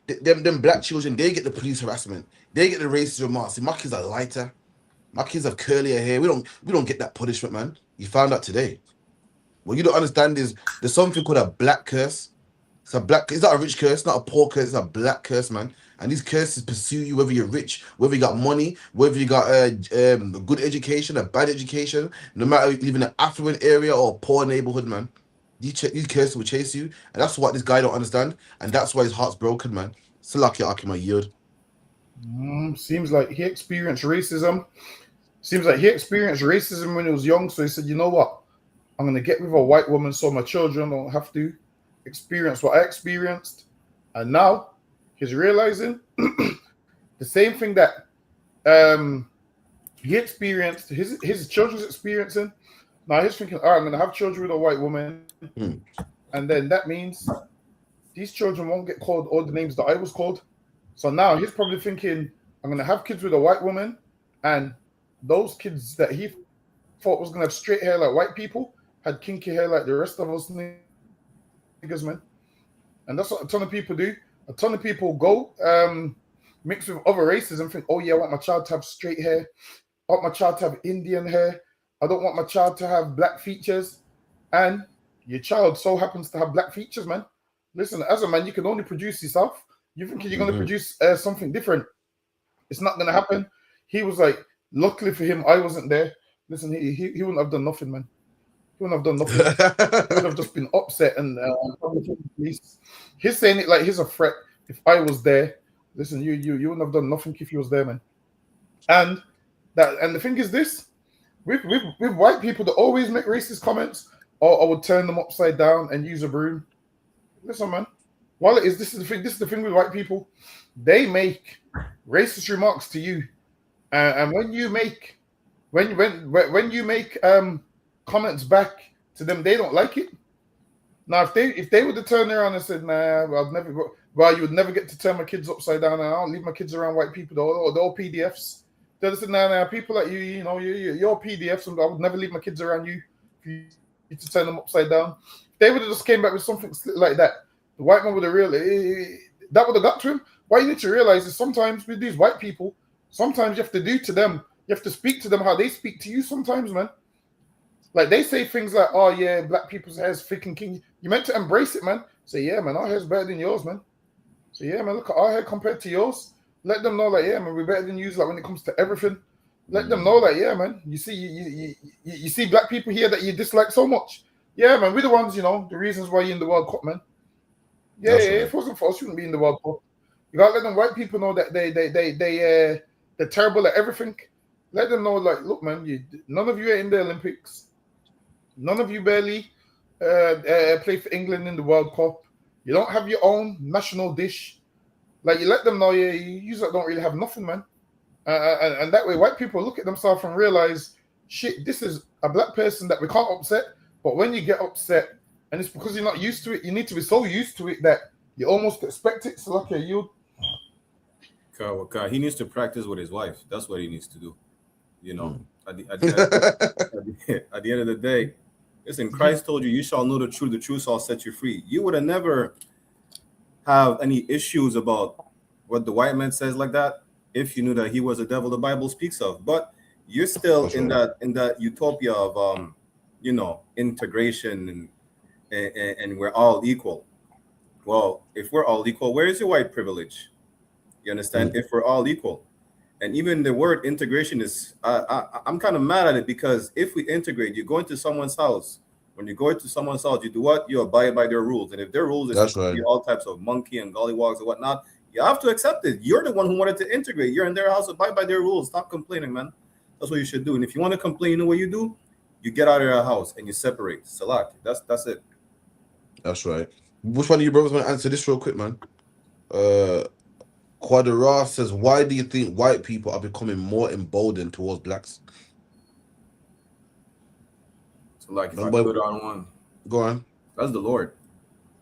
Speaker 8: them black children, they get the police harassment. They get the racist remarks. See, my kids are lighter. My kids have curlier hair. We don't get that punishment, man. You found out today. What you don't understand is there's something called a black curse. It's not a rich curse, it's not a poor curse, it's a black curse, man. And these curses pursue you whether you're rich, whether you got money, whether you got a good education, a bad education, no matter if you live in an affluent area or a poor neighborhood, man. These curses will chase you, and that's what this guy don't understand, and that's why his heart's broken, man. Salaki Akima yield.
Speaker 9: Seems like he experienced racism. Seems like he experienced racism when he was young, so he said, you know what? I'm going to get with a white woman so my children don't have to experience what I experienced. And now he's realizing the same thing that he experienced, his children's experiencing. Now he's thinking, all right, I'm going to have children with a white woman. And then that means these children won't get called all the names that I was called. So now he's probably thinking, I'm going to have kids with a white woman. And those kids that he thought was going to have straight hair like white people had kinky hair like the rest of us niggas, man. And that's what a ton of people do. A ton of people go mix with other races and think, oh yeah, I want my child to have straight hair. I want my child to have Indian hair. I don't want my child to have black features. And your child so happens to have black features, man. Listen, as a man, you can only produce yourself. You think you're going to produce something different. It's not going to happen. He was like, luckily for him, I wasn't there. Listen, he wouldn't have done nothing, man. He wouldn't have done nothing. He would have just been upset and he's saying it like he's a threat. If I was there, listen, you wouldn't have done nothing if he was there, man. And the thing is this, with white people that always make racist comments, or I would turn them upside down and use a broom. Listen, man. While it is, this is the thing with white people. They make racist remarks to you, and when you make comments back to them, they don't like it. Now, if they would have turned around and said, "Nah, you would never get to turn my kids upside down, and I don't leave my kids around white people, they're all PDFs." They'd have said, "Nah, people like you, you're PDFs, and I would never leave my kids around you. You to turn them upside down. If they would have just came back with something like that, the white man would have really that would have got to him. What you need to realize is sometimes with these white people, sometimes you have to do to them, you have to speak to them how they speak to you sometimes, man. Like they say things like, oh yeah, black people's hair is thick and kinky. You meant to embrace it, man. Say, yeah, man, our hair's better than yours, man. So yeah, man, look at our hair compared to yours. Let them know, like, yeah, man, we're better than you, like when it comes to everything. Let them know, like, yeah, man, you see, you see black people here that you dislike so much. Yeah, man, we're the ones, you know, the reasons why you're in the World Cup, man. Yeah, yeah, if it wasn't for us, you wouldn't be in the World Cup. You gotta let them white people know that they're terrible at everything. Let them know, like, look, man, none of you are in the Olympics. None of you barely play for England in the World Cup. You don't have your own national dish. Like, you let them know, yeah, you don't really have nothing, man. And that way, white people look at themselves and realize, shit, this is a black person that we can't upset. But when you get upset, and it's because you're not used to it, you need to be so used to it that you almost expect it. So, okay,
Speaker 17: he needs to practice with his wife. That's what he needs to do. You know, at the end of the day, listen, Christ told you, you shall know the truth shall set you free. You would have never have any issues about what the white man says like that if you knew that he was the devil the Bible speaks of. But you're still in that utopia of you know, integration and we're all equal. Well, if we're all equal, where is your white privilege? You understand? If we're all equal. And even the word integration is, I'm kind of mad at it, because if we integrate, you go into someone's house. When you go into someone's house, you do what? You abide by their rules. And if their rules is all types of monkey and gollywogs and whatnot, you have to accept it. You're the one who wanted to integrate. You're in their house, abide by their rules. Stop complaining, man. That's what you should do. And if you want to complain, you know what you do? You get out of your house and you separate. Salak. That's it.
Speaker 8: That's right. Which one of you brothers want to answer this real quick, man? Quadra says, why do you think white people are becoming more emboldened towards blacks?
Speaker 17: So, like, if I put it on one,
Speaker 8: go on.
Speaker 17: That's the Lord.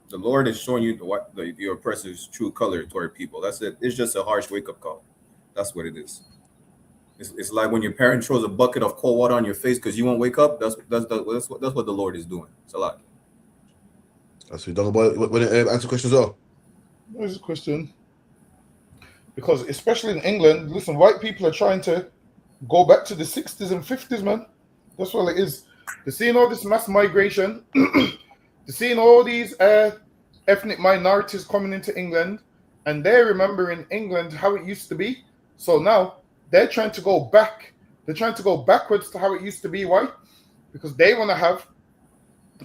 Speaker 17: The Lord is showing you the oppressor's true color toward people. That's it. It's just a harsh wake-up call. That's what it is. It's like when your parent throws a bucket of cold water on your face because you won't wake up. That's what the Lord is doing. It's a lot.
Speaker 8: That's what you done about. When it answer questions though.
Speaker 9: There's a question. Because especially in England, listen, white people are trying to go back to the 60s and 50s, man. That's what it is. They're seeing all this mass migration. They're seeing all these ethnic minorities coming into England, and they remember in England how it used to be. So now they're trying to go back. They're trying to go backwards to how it used to be. Why? Because they want to have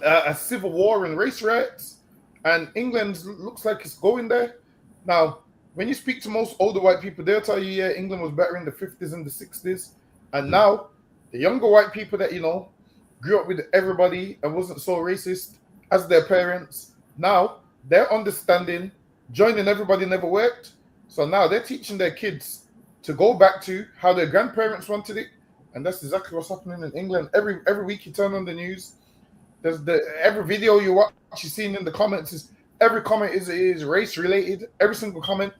Speaker 9: a civil war and race riots, and England looks like it's going there. Now, when you speak to most older white people, they'll tell you, yeah, England was better in the 50s and the 60s. And now, the younger white people that, you know, grew up with everybody and wasn't so racist as their parents, now they're understanding joining everybody never worked. So now they're teaching their kids to go back to how their grandparents wanted it. And that's exactly what's happening in England. Every week you turn on the news, there's every video you watch, you're seeing in the comments, is every comment is race related, every single comment.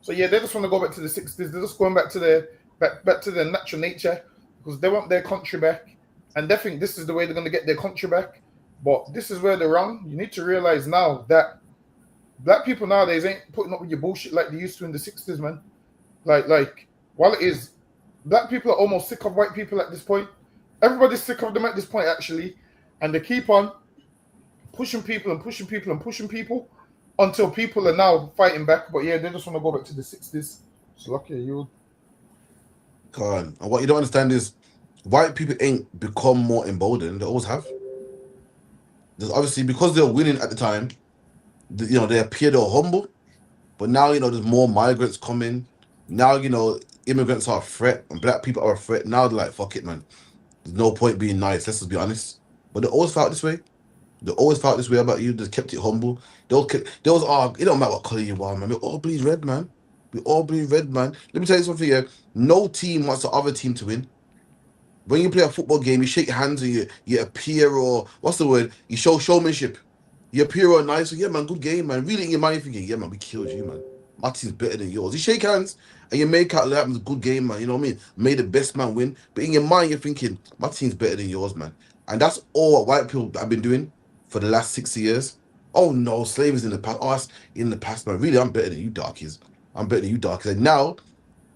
Speaker 9: So yeah, they just want to go back to the 60s. They're just going back to their natural nature because they want their country back, and they think this is the way they're going to get their country back. But this is where they're wrong. You need to realize now that black people nowadays ain't putting up with your bullshit like they used to in the 60s, man. Like while it is, black people are almost sick of white people at this point. Everybody's sick of them at this point, actually, and they keep on pushing people and pushing people and pushing people until people are now fighting back. But yeah, they just want to go back to the 60s. So lucky you.
Speaker 8: God, and what you don't understand is white people ain't become more emboldened. They always have. There's obviously, because they're winning at the time, you know, they appear they're humble. But now, you know, there's more migrants coming. Now, you know, immigrants are a threat and black people are a threat. Now they're like, fuck it, man. There's no point being nice. Let's just be honest. But they always felt this way. They always felt this way about you. They kept it humble. They always, it don't matter what color you are, man. We all bleed red, man. We all bleed red, man. Let me tell you something here. No team wants the other team to win. When you play a football game, you shake hands and you appear, or what's the word? You show showmanship. You appear all nice. So, yeah, man, good game, man. Really in your mind thinking, yeah, man, we killed you, man. My team's better than yours. You shake hands and you make out that was a good game, man. You know what I mean? Made the best man win. But in your mind, you're thinking, my team's better than yours, man. And that's all what white people have been doing for the last 60 years. Oh no, slavery's in the past. Oh, that's in the past, man. Really, I'm better than you darkies. I'm better than you darkies. And now,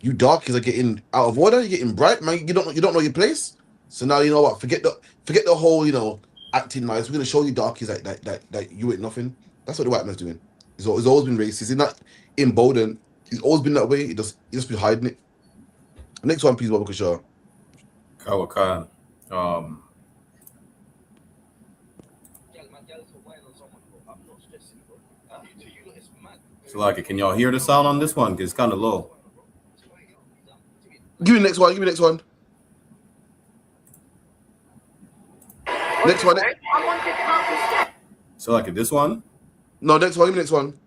Speaker 8: you darkies are getting out of order. You're getting bright, man. You don't know your place. So now you know what? Forget the whole, you know, acting nice. We're gonna show you darkies that you ain't nothing. That's what the white man's doing. He's always been racist. He's not emboldened. He's always been that way. He just been hiding it. Next one, please, Baba Kushar.
Speaker 17: Kawakan. So like, can y'all hear the sound on this one? 'Cause it's kind of low.
Speaker 8: Give me the next one. Give me the next one. Next one.
Speaker 17: So like, this one?
Speaker 8: No, next one. Give me the next one.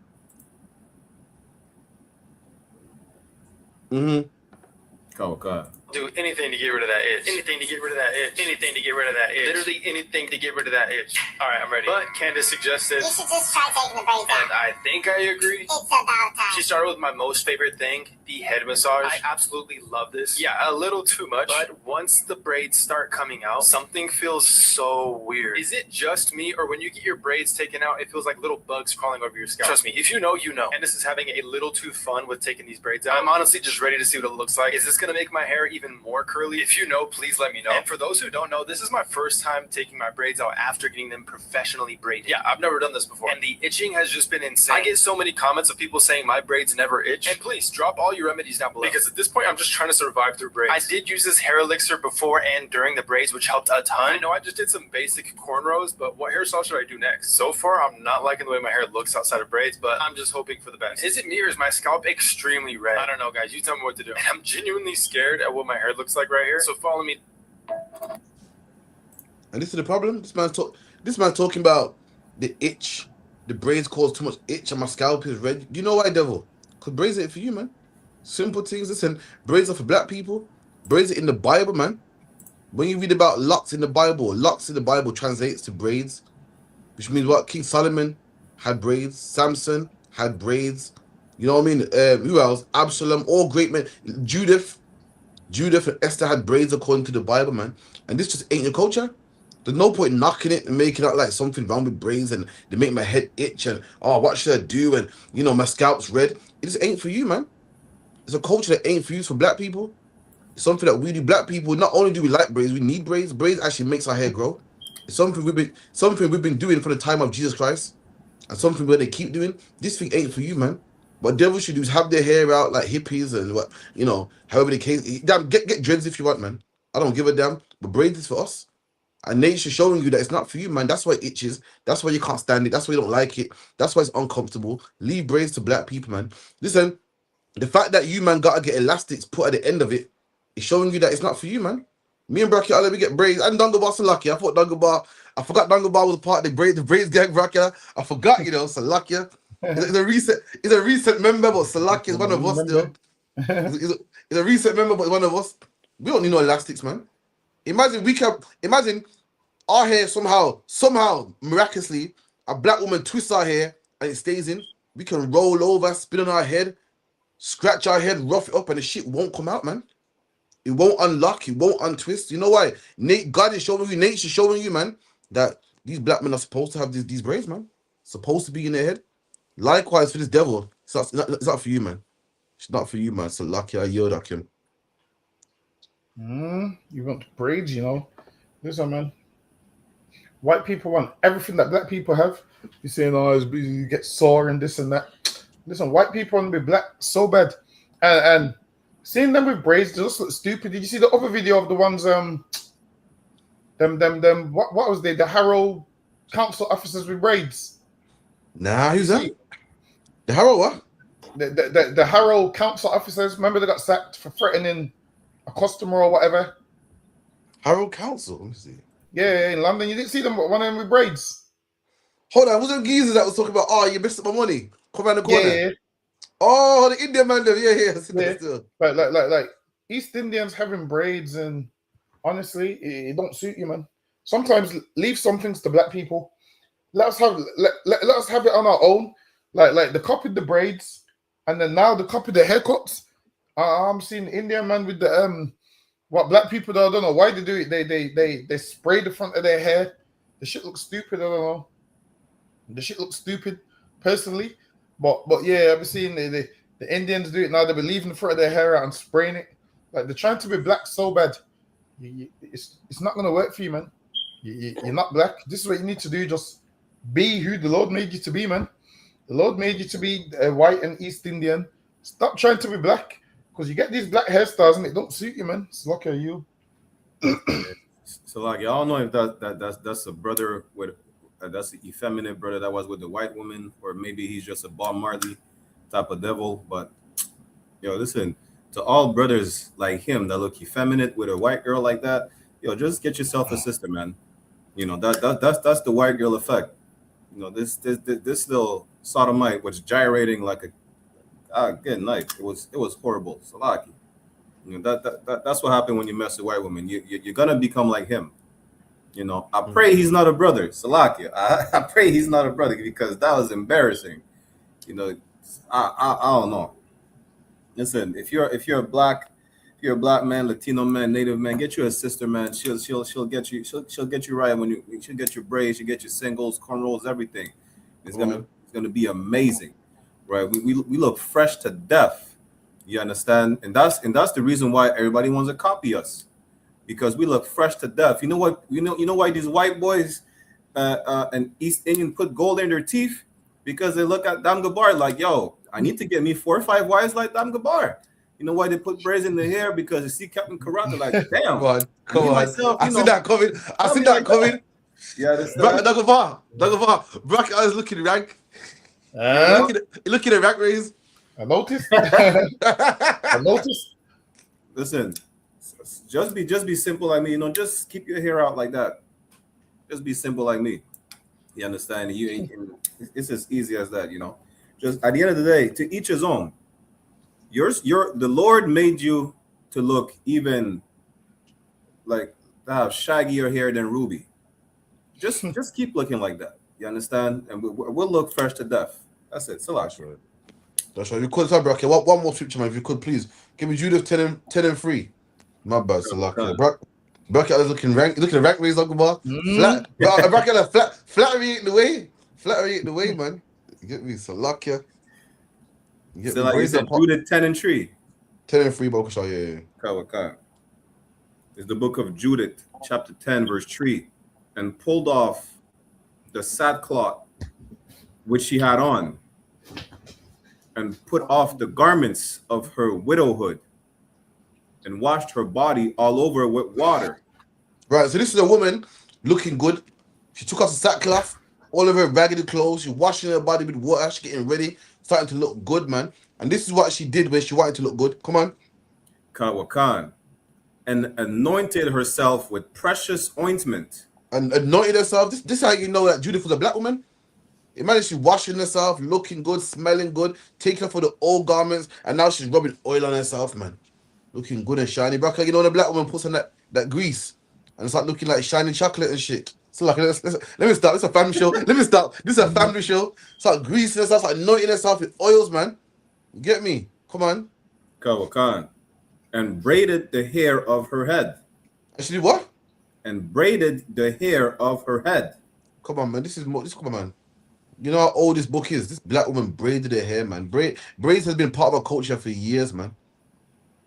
Speaker 17: Kawakan.
Speaker 19: Do anything to get rid of that itch. Anything to get rid of that itch. Anything to get rid of that itch. Literally anything to get rid of that itch. All right, I'm ready. But Candace suggested.
Speaker 20: You should just try taking the braids out.
Speaker 19: And I think I agree.
Speaker 20: It's about time.
Speaker 19: She started with my most favorite thing, the head massage. I absolutely love this. Yeah, a little too much. But once the braids start coming out, something feels so weird. Is it just me, or when you get your braids taken out, it feels like little bugs crawling over your scalp? Trust me, if you know, you know. And this is having a little too fun with taking these braids out. I'm honestly just ready to see what it looks like. Is this going to make my hair even more curly? If you know, please let me know. And for those who don't know, this is my first time taking my braids out after getting them professionally braided. Yeah, I've never done this before. And the itching has just been insane. I get so many comments of people saying my braids never itch. And please, drop all your remedies down below. Because at this point, I'm just trying to survive through braids. I did use this hair elixir before and during the braids, which helped a ton. I know I just did some basic cornrows, but what hairstyle should I do next? So far, I'm not liking the way my hair looks outside of braids, but I'm just hoping for the best. Is it me, or is my scalp extremely red? I don't know, guys. You tell me what to do. And I'm genuinely scared at what my hair looks like right here. So follow me.
Speaker 8: And this is the problem. This man's talking about the itch. The braids cause too much itch and my scalp is red. You know why, devil? Because braids ain't for you, man. Simple things. Listen, braids are for black people. Braids are in the Bible, man. When you read about locks in the Bible translates to braids, which means what? King Solomon had braids. Samson had braids. You know what I mean? Who else? Absalom, all great men. Judith and Esther had braids according to the Bible, man. And this just ain't your culture. There's no point knocking it and making it out like something wrong with braids and they make my head itch and, oh, what should I do? And, you know, my scalp's red. It just ain't for you, man. It's a culture that ain't for you. It's for black people. It's something that we do. Black people, not only do we like braids, we need braids. Braids actually makes our hair grow. It's something we've been doing from the time of Jesus Christ. And something where they keep doing. This thing ain't for you, man. What devils should do is have their hair out like hippies and what, you know, however the case. Damn, get dreads if you want, man. I don't give a damn. But braids is for us. And nature's showing you that it's not for you, man. That's why it itches. That's why you can't stand it. That's why you don't like it. That's why it's uncomfortable. Leave braids to black people, man. Listen, the fact that you, man, gotta get elastics put at the end of it is showing you that it's not for you, man. Me and Bracky, I'll let me get braids. And Dungabar Salakia. I forgot Dungabar was part of the braids gang, Bracky. I forgot, you know, Salakia. He's a recent member, but Salakia is one of us still. He's a recent member, but one of us. We don't need no elastics, man. Imagine our hair somehow, miraculously, a black woman twists our hair and it stays in. We can roll over, spin on our head, scratch our head, rough it up, and the shit won't come out, man. It won't unlock, it won't untwist. You know why? God is showing you, nature's showing you, man, that these black men are supposed to have these braids, man. Supposed to be in their head. Likewise for this devil, it's not for you, man. It's not for you, man. So lucky I yelled at him.
Speaker 9: You want braids, you know. Listen, man. White people want everything that black people have. You're saying, oh, you get sore and this and that. Listen, white people want to be black so bad. And seeing them with braids, they just look stupid. Did you see the other video of the ones, what was they? The Harrow council officers with braids?
Speaker 8: Nah, who's that? The Harrow what?
Speaker 9: The Harrow council officers. Remember they got sacked for threatening a customer or whatever.
Speaker 8: Harrow Council. Let me see.
Speaker 9: Yeah, in London. You didn't see them, one of them with braids.
Speaker 8: Hold on, was there geezers that was talking about, oh, you missed up my money? Come around the corner.
Speaker 9: Yeah.
Speaker 8: Oh, the Indian man, yeah.
Speaker 9: Like East Indians having braids, and honestly, it don't suit you, man. Sometimes leave some things to black people. Let us have it on our own. Like the copied the braids, and then now the copied the haircuts. I'm seeing the Indian man with What black people don't know why they do it. They spray the front of their hair. The shit looks stupid. I don't know. The shit looks stupid, personally. But yeah, I've seen the Indians do it now. They be leaving the front of their hair out and spraying it. Like they're trying to be black so bad. It's not gonna work for you, man. You're not black. This is what you need to do. Just be who the Lord made you to be, man. The Lord made you to be white and East Indian. Stop trying to be black. Because you get these black hairstyles and it don't suit you, man. It's lucky you.
Speaker 17: So like y'all know if that's a brother with that's an effeminate brother that was with the white woman, or maybe he's just a Bob Marley type of devil. But yo, listen, to all brothers like him that look effeminate with a white girl like that, yo, just get yourself a sister, man. You know, that's the white girl effect. You know, this little sodomite was gyrating like a good night. It was horrible. Salaki. You know, that's what happened when you mess with white women. You're gonna become like him. You know, I pray he's not a brother. Salaki. I pray he's not a brother, because that was embarrassing. You know, I don't know. Listen, if you're a black man, Latino man, Native man, get you a sister, man. She'll get you right when she'll get your braids, she'll get your singles, cornrows, everything. It's gonna be amazing. Right, we look fresh to death. You understand? And that's the reason why everybody wants to copy us, because we look fresh to death. You know what? You know why these white boys and East Indian put gold in their teeth? Because they look at Dam Gabar like, yo, I need to get me 4 or 5 wives like Dam Gabar. You know why they put braids in the hair? Because they see Captain Karate like, damn.
Speaker 8: Come on.
Speaker 17: Myself,
Speaker 8: I see that coming. I see that coming.
Speaker 17: Yeah, that's
Speaker 8: Dagavar. Bracket is looking rank. Look at the rack raise.
Speaker 9: I noticed. I noticed.
Speaker 17: Listen, just be simple like me. You know, just keep your hair out like that. Just be simple like me. You understand? It's as easy as that. You know, just at the end of the day, to each his own. The Lord made you to look even like to have shaggier hair than Ruby. Just keep looking like that. You understand? And we'll look fresh to death. That's it. That's right.
Speaker 8: That's right. You could tell Bracket. One more scripture, man. If you could, please give me Judith 10 and 3. My bad, Salaki. Bracket is looking rank. Look at the rank raise up about flat. Bracket flattery ain't the way. Flattery ain't the way, man. You get me, Salaki.
Speaker 17: So like you said, Judith 10 and 3.
Speaker 8: 10 and 3, Bokasha. Yeah.
Speaker 17: Okay. It's the book of Judith, chapter 10, verse 3, and pulled off the sackcloth which she had on, and put off the garments of her widowhood, and washed her body all over with water.
Speaker 8: Right, so this is a woman looking good. She took off the sackcloth, all of her raggedy clothes. She's washing her body with water. She's getting ready, starting to look good, man. And this is what she did when she wanted to look good. Come on.
Speaker 17: Kawakan. And anointed herself with precious ointment.
Speaker 8: And anointed herself. This is how you know that Judith was a black woman. Imagine she's washing herself, looking good, smelling good, taking off for the old garments, and now she's rubbing oil on herself, man. Looking good and shiny. Bracket, you know, the black woman puts on that grease and it's like looking like shiny chocolate and shit. So like, let me stop. This is a family show. Let me stop. This is a family show. It's like greasing herself, like anointing herself with oils, man. You get me? Come on.
Speaker 17: Kawakan. And braided the hair of her head.
Speaker 8: Actually, what?
Speaker 17: And braided the hair of her head.
Speaker 8: Come on, man. Come on, man. You know how old this book is? This black woman braided her hair, man. Braids has been part of our culture for years, man.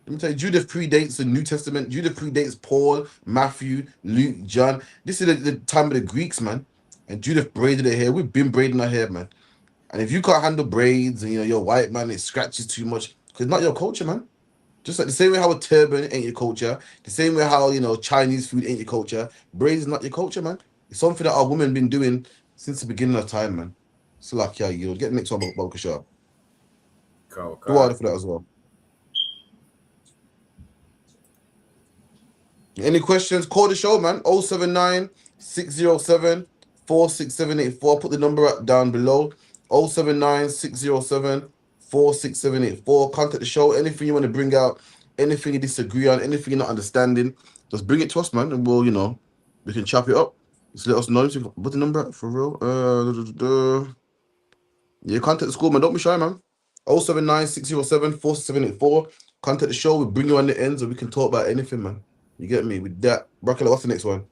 Speaker 8: Let me tell you, Judith predates the New Testament. Judith predates Paul, Matthew, Luke, John. This is the time of the Greeks, man. And Judith braided her hair. We've been braiding our hair, man. And if you can't handle braids and, you know, you're white, man, it scratches too much. Because it's not your culture, man. Just like the same way how a turban ain't your culture. The same way how, you know, Chinese food ain't your culture. Braids is not your culture, man. It's something that our women been doing since the beginning of time, man. So like, yeah, you'll get the next one, Bokasha.
Speaker 17: Cool.
Speaker 8: Go out for that as well. Any questions? Call the show, man. 079 607 46784. Put the number down below. 079 607 46784. Contact the show. Anything you want to bring out, anything you disagree on, anything you're not understanding, just bring it to us, man, and we'll, you know, we can chop it up. Just let us know. Put the number for real. Yeah, contact the school, man. Don't be shy, man. 079 607 46784. Contact the show. We'll bring you on the ends and we can talk about anything, man. You get me? With that. Broccoli, what's the next one?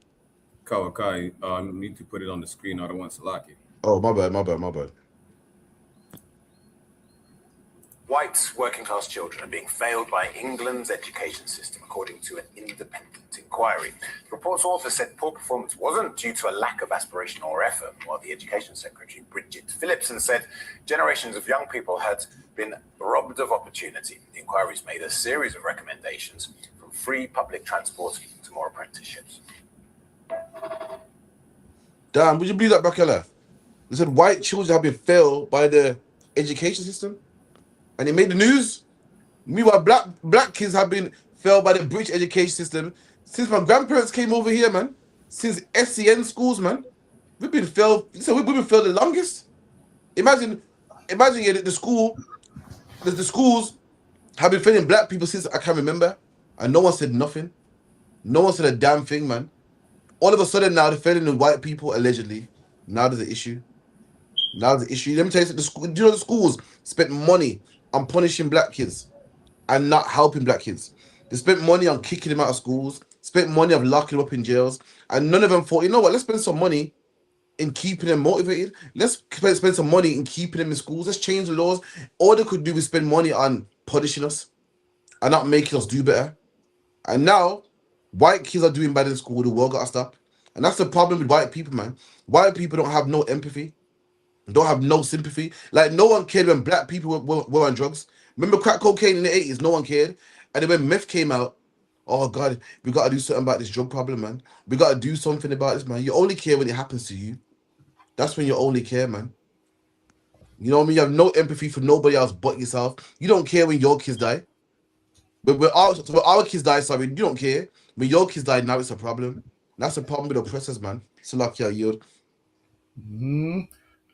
Speaker 17: Kawakai, need to put it on the screen. I don't want Salaki.
Speaker 8: Oh, my bad.
Speaker 21: White working class children are being failed by England's education system, according to an independent inquiry. The report's author said poor performance wasn't due to a lack of aspiration or effort, while the Education Secretary, Bridget Phillipson, said generations of young people had been robbed of opportunity. The inquiry's made a series of recommendations, from free public transport to more apprenticeships.
Speaker 8: Damn, would you believe that, Broccoli? They said white children have been failed by the education system. And it made the news. Meanwhile, black kids have been failed by the British education system since my grandparents came over here, man. Since SCN schools, man. We've been failed. So we've been failed the longest. Imagine the schools have been failing black people since I can remember, and no one said nothing. No one said a damn thing, man. All of a sudden now they're failing the white people allegedly. Now there's an issue. Let me tell you something. Do you know the schools spent money on punishing black kids and not helping black kids? They spent money on kicking them out of schools, spent money on locking them up in jails, and none of them thought, you know what, let's spend some money in keeping them motivated. Let's spend some money in keeping them in schools. Let's change the laws. All they could do was spend money on punishing us and not making us do better. And now, white kids are doing bad in school. The world got to stop. And that's the problem with white people, man. White people don't have no empathy. Don't have no sympathy. Like, no one cared when black people were on drugs. Remember crack cocaine in the 80s? No one cared. And then when meth came out, oh God, we got to do something about this drug problem, man. We got to do something about this, man. You only care when it happens to you. That's when you only care, man. You know what I mean? You have no empathy for nobody else but yourself. You don't care when your kids die. But when our kids die, sorry, you don't care. When your kids die, now it's a problem. That's the problem with oppressors, man. So like, yeah, yield.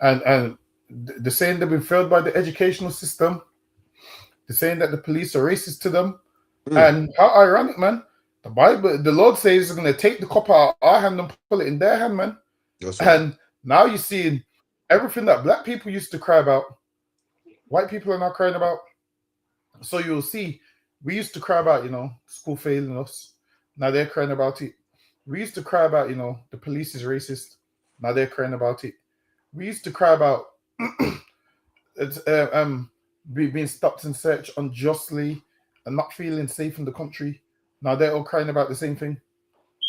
Speaker 9: And they're saying they've been failed by the educational system. They're saying that the police are racist to them. And how ironic, man. The Bible, the Lord says he's going to take the cup out of our hand and put it in their hand, man.
Speaker 8: That's right.
Speaker 9: And now you're seeing everything that black people used to cry about, white people are now crying about. So you'll see, we used to cry about, school failing us. Now they're crying about it. We used to cry about, the police is racist. Now they're crying about it. We used to cry about being stopped and searched unjustly and not feeling safe in the country. Now they're all crying about the same thing.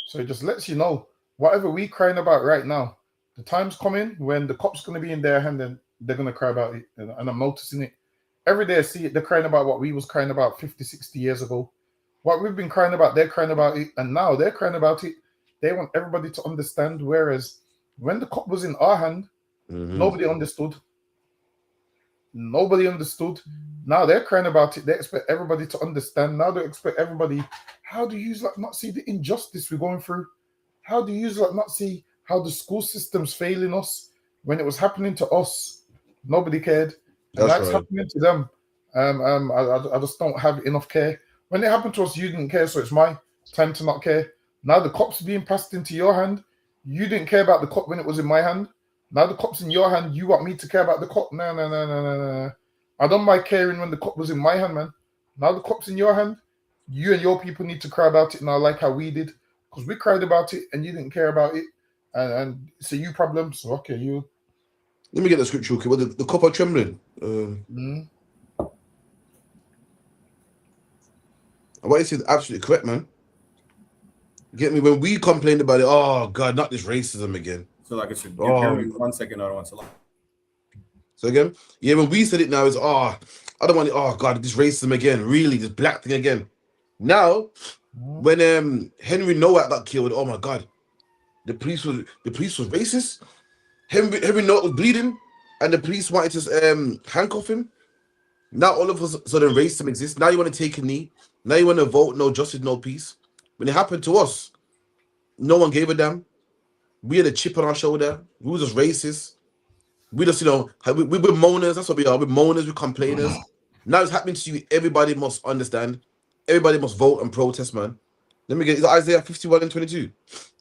Speaker 9: So it just lets you know, whatever we're crying about right now, the time's coming when the cop's going to be in their hand and they're going to cry about it. And I'm noticing it. Every day I see it, they're crying about what we was crying about 50, 60 years ago. What we've been crying about, they're crying about it. And now they're crying about it. They want everybody to understand. Whereas when the cop was in our hand, nobody understood. Nobody understood. Now they're crying about it. They expect everybody to understand. Now they expect everybody. How do you not see the injustice we're going through? How do you not see how the school system's failing us? When it was happening to us, nobody cared. And that's right. Happening to them. I just don't have enough care. When it happened to us, you didn't care, so it's my time to not care. Now the cop's being passed into your hand. You didn't care about the cop when it was in my hand. Now the cop's in your hand. You want me to care about the cop? No. I don't mind caring when the cop was in my hand, man. Now the cop's in your hand. You and your people need to cry about it now, like how we did. Because we cried about it and you didn't care about it. And it's a you problem. So, okay, you.
Speaker 8: Let me get the scripture, okay? Well, the cop are trembling. What you said is absolutely correct, man. Get me? When we complained about it, oh, God, not this racism again.
Speaker 17: So like I said, give me 1 second, I don't want to lie.
Speaker 8: So again, yeah, when we said it now, it's I don't want it. Oh God, this racism again, really, this black thing again. Now, when Henry Nowak got killed, oh my God, the police was racist. Henry Nowak was bleeding, and the police wanted to handcuff him. Now all of a sudden racism exists. Now you want to take a knee. Now you want to vote no justice, no peace. When it happened to us, no one gave a damn. We had a chip on our shoulder. We were just racist. We just, we're moaners. That's what we are. We're moaners. We're complainers. Now it's happening to you. Everybody must understand. Everybody must vote and protest, man. Let me get it. Is it Isaiah 51 and 22?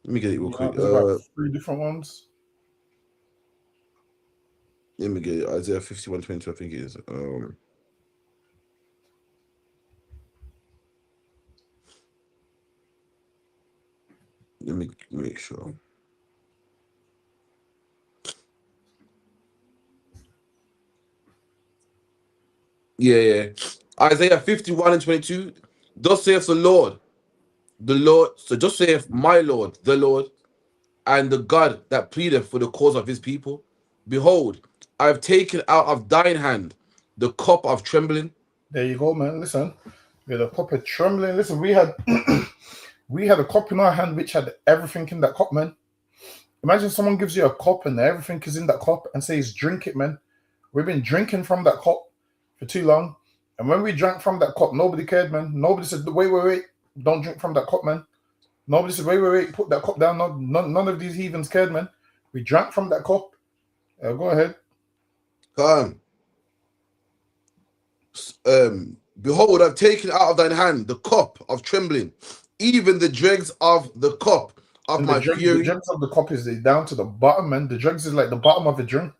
Speaker 8: Let me get it real quick.
Speaker 9: About 3 different ones.
Speaker 8: Let me get it. Isaiah 51, 22, I think it is. Let me make sure. Yeah. Isaiah 51 and 22. Thus saith the Lord. So just saith my Lord, the Lord, and the God that pleadeth for the cause of his people. Behold, I have taken out of thine hand the cup of trembling.
Speaker 9: There you go, man. Listen, with a cup of trembling. Listen, we had we had a cup in our hand which had everything in that cup, man. Imagine someone gives you a cup and everything is in that cup and says, drink it, man. We've been drinking from that cup for too long. And when we drank from that cup, nobody cared, man. Nobody said, wait, don't drink from that cup, man. Nobody said, wait, put that cup down. None of these heathens cared, man. We drank from that cup. Go ahead.
Speaker 8: Behold, I've taken out of thine hand the cup of trembling, even the dregs of the cup of my fury.
Speaker 9: The dregs of the cup is down to the bottom, man. The dregs is like the bottom of the drink.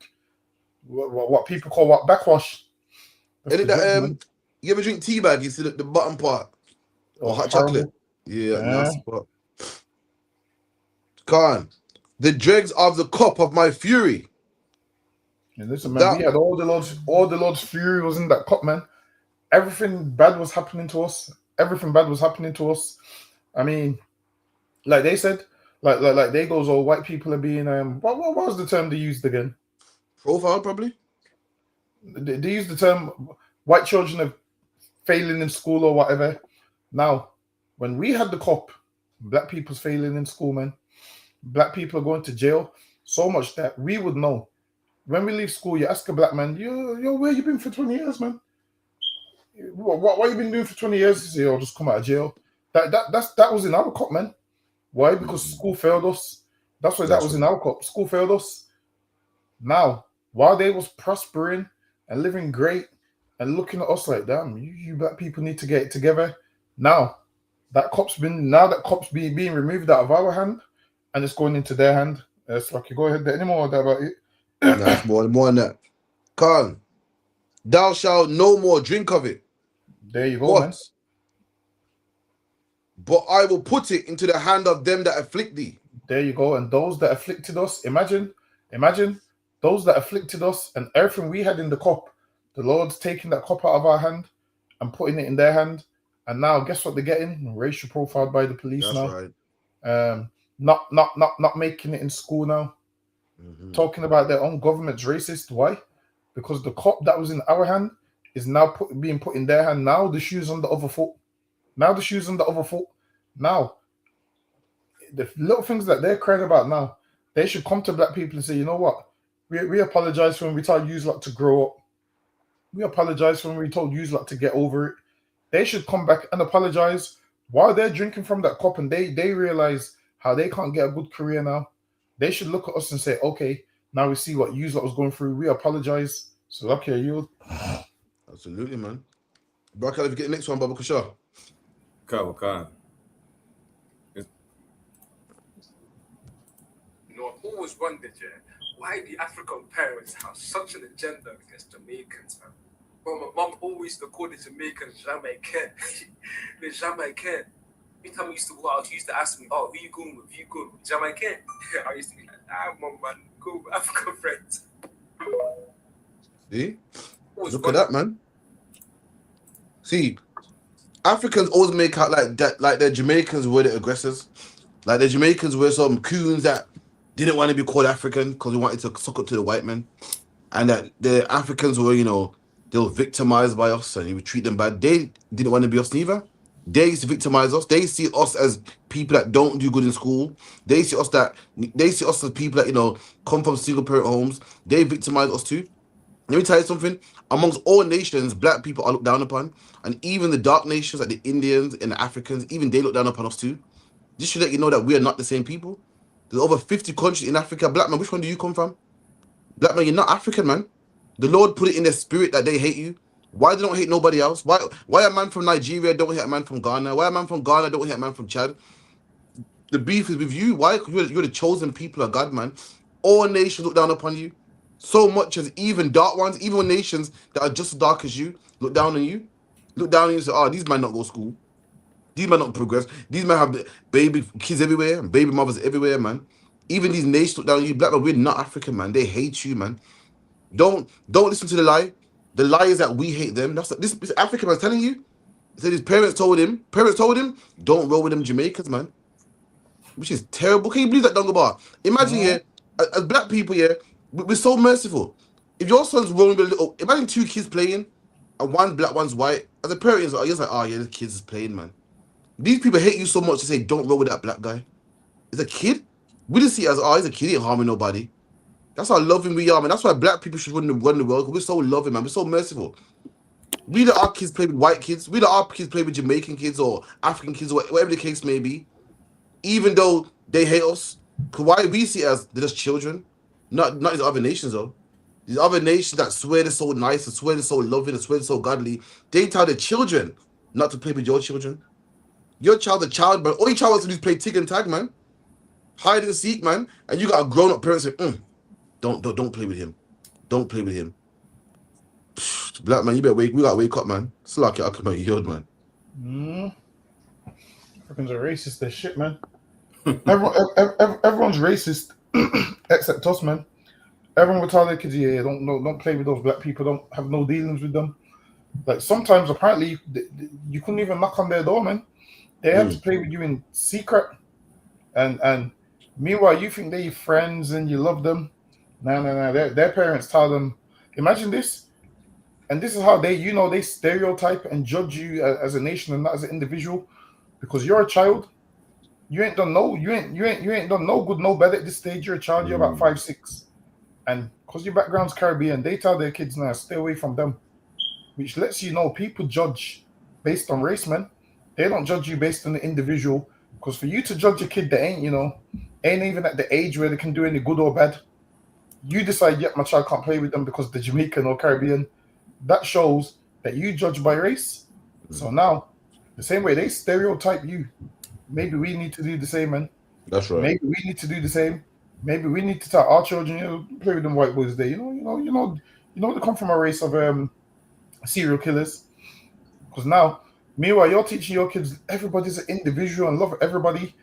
Speaker 9: What people call backwash.
Speaker 8: You ever drink tea bag? You see the bottom part, or hot chocolate? Yeah, nasty part. The dregs of the cup of my fury.
Speaker 9: And listen, man, we had all the Lord's fury was in that cup, man. Everything bad was happening to us. I mean, like they said, like they goes, oh, white people are being what was the term they used again?
Speaker 8: Profile, probably.
Speaker 9: They used the term white children are failing in school or whatever. Now, when we had the cup, black people's failing in school, man. Black people are going to jail so much that we would know. When we leave school, you ask a black man, yo, where you been for 20 years, man? What you been doing for 20 years? He say, oh, just come out of jail. That was in our cup, man. Why? Because school failed us. That's why that was in our cup. School failed us. Now, while they was prospering and living great and looking at us like, damn, you black people need to get it together. Now, that cup's being removed out of our hand and it's going into their hand. It's like, you go ahead. Any more about it?
Speaker 8: That's more than that. Carl, thou shalt no more drink of it.
Speaker 9: There you go, man.
Speaker 8: But I will put it into the hand of them that afflict thee.
Speaker 9: There you go. And those that afflicted us, imagine those that afflicted us and everything we had in the cup, the Lord's taking that cup out of our hand and putting it in their hand. And now, guess what they're getting? Racial profiled by the police.
Speaker 8: That's
Speaker 9: now.
Speaker 8: Right.
Speaker 9: Not making it in school now. Mm-hmm. Talking about their own government's racist. Why? Because the cup that was in our hand is now being put in their hand. Now the shoe's on the other foot. Now the little things that they're crying about now, they should come to black people and say, you know what? We apologize when we told you lot to grow up. We apologize when we told you lot to get over it. They should come back and apologize while they're drinking from that cup and they realize how they can't get a good career now. They should look at us and say, okay, now we see what you lot was going through. We apologize. So, okay, you.
Speaker 8: Absolutely, man. Bro, can I get the next one, Baba Kusha?
Speaker 17: Come.
Speaker 5: I've always wondered, why the African parents have such an agenda against Jamaicans, man. Well, my mum always called the Jamaicans Jamaican. The Jamaican. Every time we used to go out, she used to ask me, oh, who you going with? Jamaican? I used to be like, mum, man, go with African friends.
Speaker 8: See? Look at that, man. See, Africans always make out like that, like the Jamaicans were the aggressors. Like the Jamaicans were some coons that didn't want to be called African because we wanted to suck up to the white men. And that the Africans were, they were victimized by us and we would treat them bad. They didn't want to be us neither. They used to victimize us. They see us as people that don't do good in school. They see us as people that, come from single parent homes. They victimize us too. Let me tell you something. Amongst all nations, black people are looked down upon. And even the dark nations like the Indians and the Africans, even they look down upon us too. Just to let you know that we are not the same people. There's over 50 countries in Africa. Black man, which one do you come from? Black man, you're not African, man. The Lord put it in their spirit that they hate you. Why they don't hate nobody else? Why a man from Nigeria don't hate a man from Ghana? Why a man from Ghana don't hate a man from Chad? The beef is with you. Why? You're the chosen people of God, man. All nations look down upon you. So much as even dark ones, even nations that are just as dark as you, look down on you. Look down on you and say, oh, these men not go to school. These men don't progress. These men have baby kids everywhere and baby mothers everywhere, man. Even these nations look down on you, black man. We're not African, man. They hate you, man. Don't listen to the lie. The lie is that we hate them. That's this African man's telling you. He said his parents told him, don't roll with them Jamaicans, man. Which is terrible. Can you believe that, Dongabar? Imagine, as black people, we're so merciful. If your son's rolling with a little, imagine 2 kids playing, and one black, one's white. As a parent, you're like, oh yeah, the kids is playing, man. These people hate you so much to say, don't roll with that black guy. It's a kid. We just see it as, he's a kid, he ain't harming nobody. That's how loving we are, man. That's why black people should run the world, because we're so loving, man. We're so merciful. We let our kids play with white kids. We let our kids play with Jamaican kids or African kids, or whatever the case may be. Even though they hate us. Because why we see it as they're just children. Not these other nations, though. These other nations that swear they're so nice and swear they're so loving and swear they're so godly, they tell their children not to play with your children. Your child's a child, but all your child wants to do is play tig and tag, man. Hide and seek, man. And you got a grown-up parent saying, don't play with him. Don't play with him. Black man, you better wake. We gotta wake up, man. It's like I come out your man.
Speaker 9: Africans are racist as shit, man. Everyone's racist except us, man. Everyone will tell their kids, don't play with those black people. Don't have no dealings with them. Like sometimes, apparently, you couldn't even knock on their door, man. They have to play with you in secret, and meanwhile, you think they're your friends and you love them. No. Their parents tell them, imagine this. And this is how they stereotype and judge you as a nation and not as an individual, because you're a child. You ain't done no good, no bad at this stage. You're a child. You're about 5, 6, and because your background's Caribbean, they tell their kids now stay away from them, which lets you know people judge based on race, man. They don't judge you based on the individual, because for you to judge a kid that ain't even at the age where they can do any good or bad, you decide, my child can't play with them because they're Jamaican or Caribbean. That shows that you judge by race. So now, the same way they stereotype you, maybe we need to do the same, man.
Speaker 8: That's right.
Speaker 9: Maybe we need to do the same. Maybe we need to tell our children, play with them white boys there. They come from a race of serial killers. Because now, meanwhile, you're teaching your kids everybody's an individual and love everybody.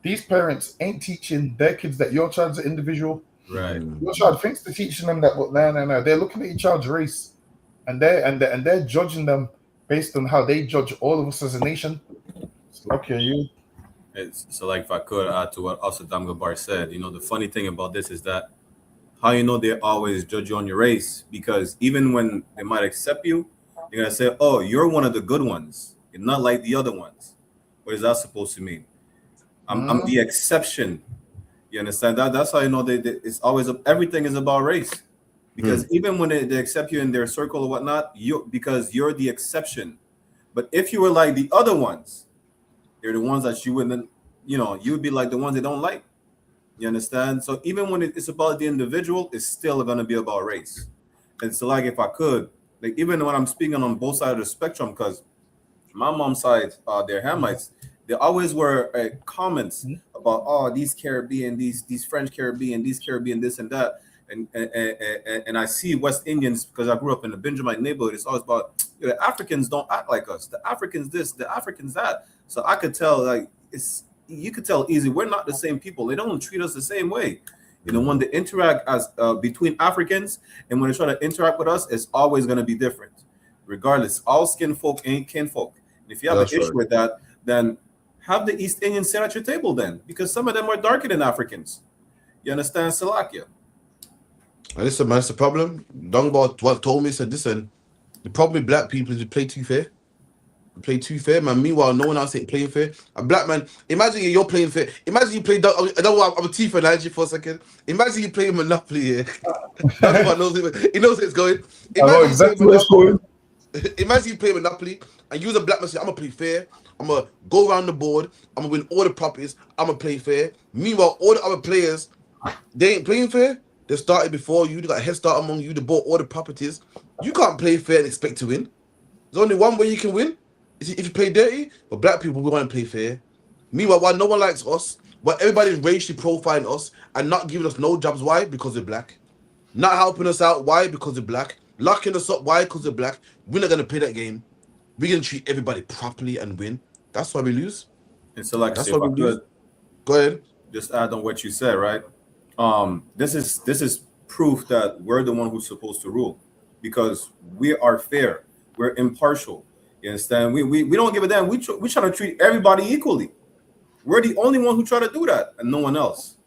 Speaker 9: These parents ain't teaching their kids that your child's an individual.
Speaker 17: Right.
Speaker 9: Your child thinks they're teaching them that, but no. They're looking at your child's race. And they're judging them based on how they judge all of us as a nation. Okay,
Speaker 17: So, like, if I could add to what Asad Damgabar said, the funny thing about this is that how they always judge you on your race, because even when they might accept you, they're gonna say, "Oh, you're one of the good ones. You're not like the other ones." What is that supposed to mean? I'm the exception. You understand that? That's how it's always everything is about race. Because even when they accept you in their circle or whatnot, because you're the exception. But if you were like the other ones, they're the ones that you wouldn't, you would be like the ones they don't like. You understand? So even when it's about the individual, it's still going to be about race. And so, like, if I could, like, even when I'm speaking on both sides of the spectrum, because my mom's side, they're Hamites, they always were comments about, these Caribbean, these French Caribbean, these Caribbean, this and that. And I see West Indians, because I grew up in the Benjamite neighborhood. It's always about the Africans don't act like us. The Africans this, the Africans that. So I could tell, like, you could tell easy we're not the same people. They don't treat us the same way. When they interact as between Africans and when they try to interact with us, it's always going to be different. Regardless, all skin folk ain't kinfolk. And if you have an issue with that, then have the East Indians sit at your table then, because some of them are darker than Africans. You understand, Salakia?
Speaker 8: And listen, man, it's a problem. Dongbar told me, said, listen, the problem with black people is we play too fair. We play too fair, man. Meanwhile, no one else ain't playing fair. A black man, imagine you're playing fair. Imagine you play, I don't know, I'm a T for analogy for a second. Imagine you play Monopoly here. That's what knows it. He knows where it's going.
Speaker 9: I know exactly where it's going.
Speaker 8: Imagine you play Monopoly and you're the black man say, I'm going to play fair. I'm going to go around the board. I'm going to win all the properties. I'm going to play fair. Meanwhile, all the other players, they ain't playing fair. They started before you. They got a head start among you. They bought all the properties. You can't play fair and expect to win. There's only one way you can win. Is if you play dirty. But black people, we want to play fair. Meanwhile, why no one likes us, why everybody's racially profiling us and not giving us no jobs. Why? Because we're black. Not helping us out. Why? Because we're black. Locking us up. Why? Because we're black. We're not going to play that game. We're going to treat everybody properly and win. That's why we lose.
Speaker 17: And so, like I
Speaker 8: That's
Speaker 17: said,
Speaker 8: why
Speaker 17: if I
Speaker 8: we lose.
Speaker 17: could
Speaker 8: Go ahead.
Speaker 17: just add on what you said, right? This is proof that we're the one who's supposed to rule, because we are fair, we're impartial. You understand? We don't give a damn. We try to treat everybody equally. We're the only one who try to do that, and no one else.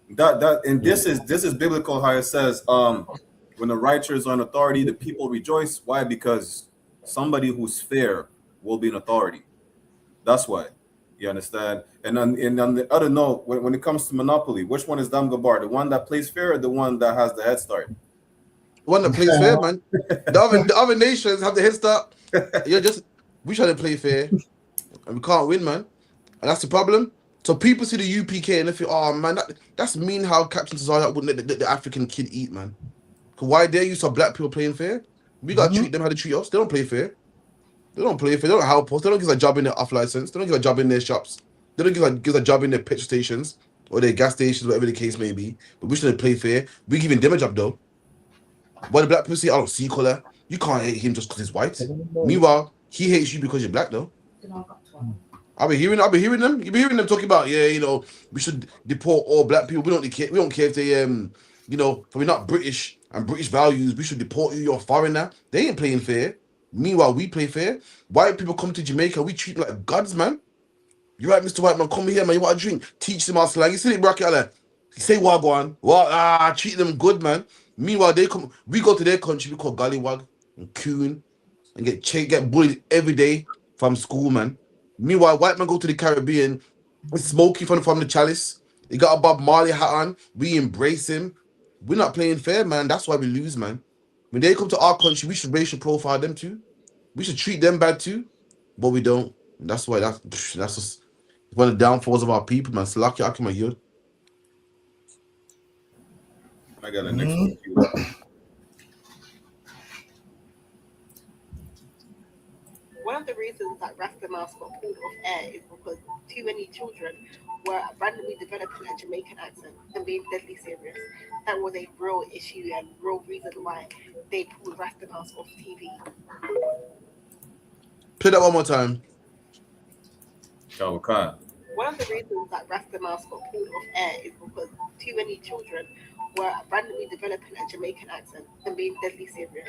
Speaker 17: This is biblical. How it says, when the righteous are in authority, the people rejoice. Why? Because somebody who's fair will be in authority. That's why. You understand? And on the other note, when it comes to Monopoly, which one is Dam Gabar? The one that plays fair, or the one that has the head start?
Speaker 8: The one that plays fair, man. The other nations have the head start. We try to play fair, and we can't win, man. And that's the problem. So people see the UPK and they think, oh man, that's mean how Captain Cesar wouldn't let the African kid eat, man. Because why dare you saw black people playing fair? We gotta treat them how they treat us. They don't play fair. They don't play fair. They don't help us. They don't give us a job in their off license. They don't give us a job in their shops. They don't give us a job in their petrol stations or their gas stations, whatever the case may be. But we shouldn't play fair. We giving them a job though. Why the black people say, I don't see color. You can't hate him just because he's white. Meanwhile, he hates you because you're black though. I've been hearing them. You've been hearing them talking about, we should deport all black people. We don't care if they if we're not British and British values, we should deport you. You're a foreigner. They ain't playing fair. Meanwhile, we play fair. White people come to Jamaica, we treat them like gods, man. You're right, Mr. White man, come here, man. You want a drink? Teach them our slang. You see it, bracket. Say wagwan. Treat them good, man. Meanwhile, we go to their country, we call Gollywag and Coon and get bullied every day from school, man. Meanwhile, white man go to the Caribbean, smoking from the chalice. He got a Bob Marley hat on. We embrace him. We're not playing fair, man. That's why we lose, man. When they come to our country, we should racial profile them too. We should treat them bad too, but we don't. And that's why that's just one of the downfalls of our people, man. Salaki Akima Yud.
Speaker 17: I got a next one.
Speaker 7: One of the reasons that Rasta Mouse got pulled off air is because too many children were randomly developing a Jamaican accent and being deadly serious. That was a real issue and real reason why they pulled Rasta Mouse off TV.
Speaker 8: Play that one more time.
Speaker 17: Okay.
Speaker 7: One of the reasons that Rasta Mouse got pulled off air is because too many children were randomly developing a Jamaican accent and being deadly serious.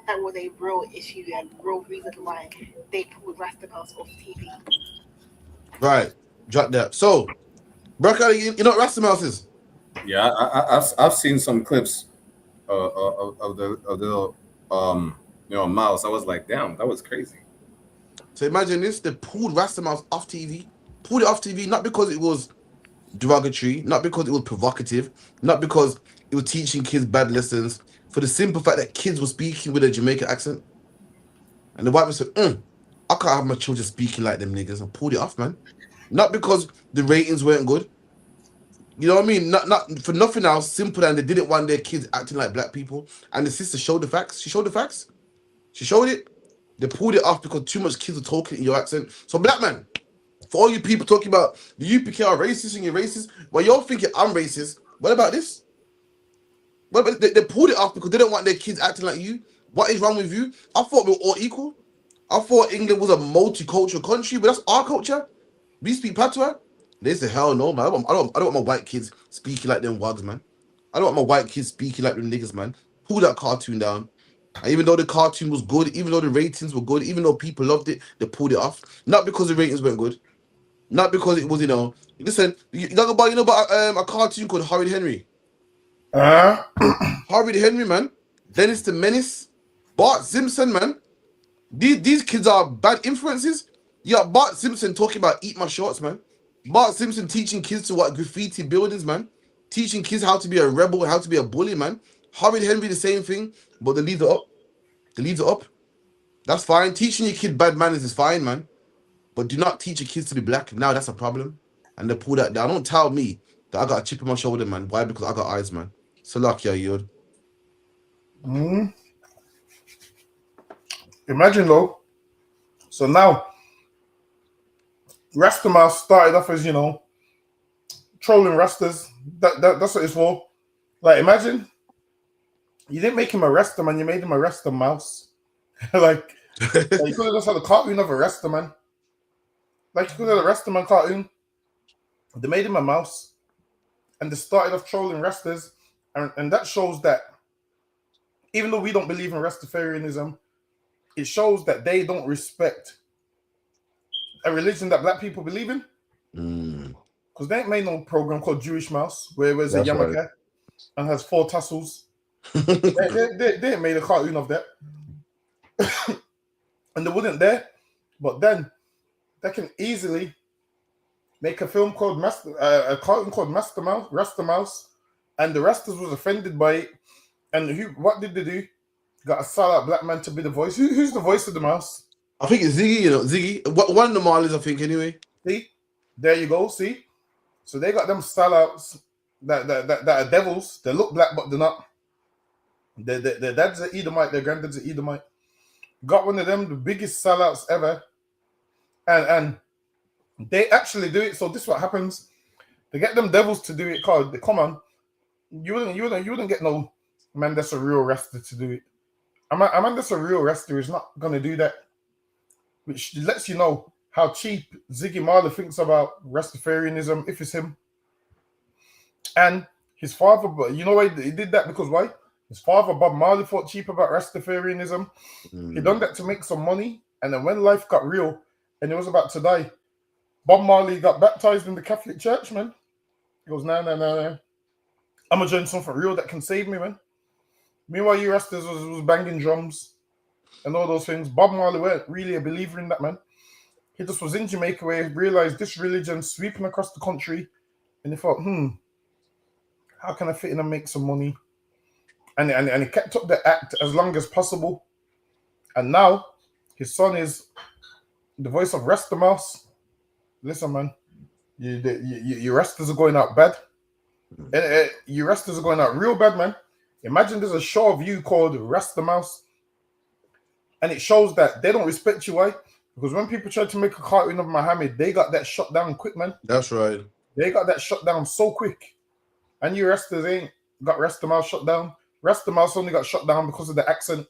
Speaker 7: That was a real issue and real reason why they pulled Rasta Mouse off TV.
Speaker 8: Right, drop that. So, Brooke, you know what Rasta Mouse is?
Speaker 17: Yeah, I've seen some clips of the mouse. I was like, damn, that was crazy.
Speaker 8: So imagine this: they pulled Rasta Mouse off TV. Pulled it off TV not because it was derogatory, not because it was provocative, not because it was teaching kids bad lessons, for the simple fact that kids were speaking with a Jamaican accent. And the white man said, I can't have my children speaking like them niggas, and pulled it off, man. Not because the ratings weren't good. You know what I mean? Not for nothing else, simple than they didn't want their kids acting like black people. And the sister showed the facts. She showed the facts. She showed it. They pulled it off because too much kids were talking in your accent. So black man, for all you people talking about the UPK are racist and you're racist, well, you're thinking I'm racist. What about this? What about, they pulled it off because they don't want their kids acting like you. What is wrong with you? I thought we were all equal. I thought England was a multicultural country, but that's our culture. We speak patois. They say, hell no, man. I don't want my white kids speaking like them wags, man. I don't want my white kids speaking like them niggas, man. Pull that cartoon down. And even though the cartoon was good, even though the ratings were good, even though people loved it, they pulled it off. Not because the ratings weren't good. Not because it was, listen, you know about a cartoon called Horrid Henry? Horrid Henry, man. Dennis the Menace. Bart Simpson, man. These kids are bad influences. You got Bart Simpson talking about eat my shorts, man. Bart Simpson teaching kids to what graffiti buildings, man. Teaching kids how to be a rebel, how to be a bully, man. Horrid Henry, the same thing, but they leave it up. They leave it up. That's fine. Teaching your kid bad manners is fine, man. But do not teach your kids to be black. Now that's a problem. And they pull that down. Don't tell me that I got a chip on my shoulder, man. Why? Because I got eyes, man. Salakia, Yod.
Speaker 9: Imagine though. So now, Rasta Mouse started off as, trolling Rastas. That's what it's for. Like, imagine you didn't make him a Rasta man, you made him a Rasta Mouse. like you could have just had a cartoon of a Rasta man. like you could have the Rastaman cartoon. They made him a mouse, and they started off trolling Rastas, and that shows that even though we don't believe in Rastafarianism, it shows that they don't respect a religion that black people believe in. Because they ain't made no program called Jewish Mouse, where there's a yarmulke and has 4 tassels. they ain't made a cartoon of that. And they wouldn't dare. But then they can easily make a film called a cartoon called Rasta Mouse, and the Rastas was offended by it. And what did they do? Got a sellout black man to be the voice. Who's the voice of the mouse?
Speaker 8: I think it's Ziggy, Ziggy. One of the Marleys, I think, anyway.
Speaker 9: See? There you go, see? So they got them sellouts that are devils. They look black, but they're not. Their dad's an Edomite, their granddad's an Edomite. Got one of them, the biggest sellouts ever. And they actually do it. So this is what happens. They get them devils to do it, called they come on. You wouldn't get no man that's a real Rasta to do it. A man that's a real Rasta is not gonna do that. Which lets you know how cheap Ziggy Marley thinks about Rastafarianism, if it's him. And his father, you know why he did that? Because why? His father, Bob Marley, thought cheap about Rastafarianism. He done that to make some money. And then when life got real and he was about to die, Bob Marley got baptized in the Catholic Church, man. He goes, no. I'm going to join something real that can save me, man. Meanwhile, you Rastas was banging drums and all those things. Bob Marley weren't really a believer in that, man. He just was in Jamaica where he realized this religion sweeping across the country. And he thought, how can I fit in and make some money? And he kept up the act as long as possible. And now his son is the voice of Rasta Mouse. Listen, man, your Rastas are going out bad. Your Rastas are going out real bad, man. Imagine there's a show of you called Rasta Mouse. And it shows that they don't respect you. Why? Because when people tried to make a cartoon of Muhammad, they got that shut down quick, man.
Speaker 8: That's right.
Speaker 9: They got that shut down so quick. And you Rastas ain't got Rasta Mouse shut down. Rasta Mouse only got shut down because of the accent.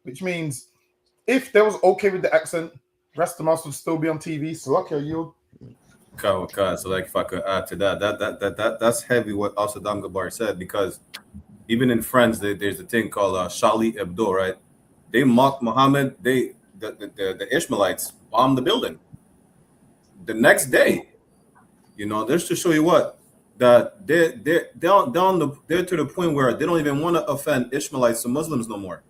Speaker 9: Which means if they was okay with the accent, Rasta Mouse would still be on TV. So lucky you.
Speaker 17: Okay. So like if I could add to that's heavy what Al-Saddam Gabar said, because even in France, there's a thing called Charlie Hebdo, right? They mocked Muhammad. The Ishmaelites bombed the building. The next day, just to show you that they're to the point where they don't even want to offend Ishmaelites to Muslims no more,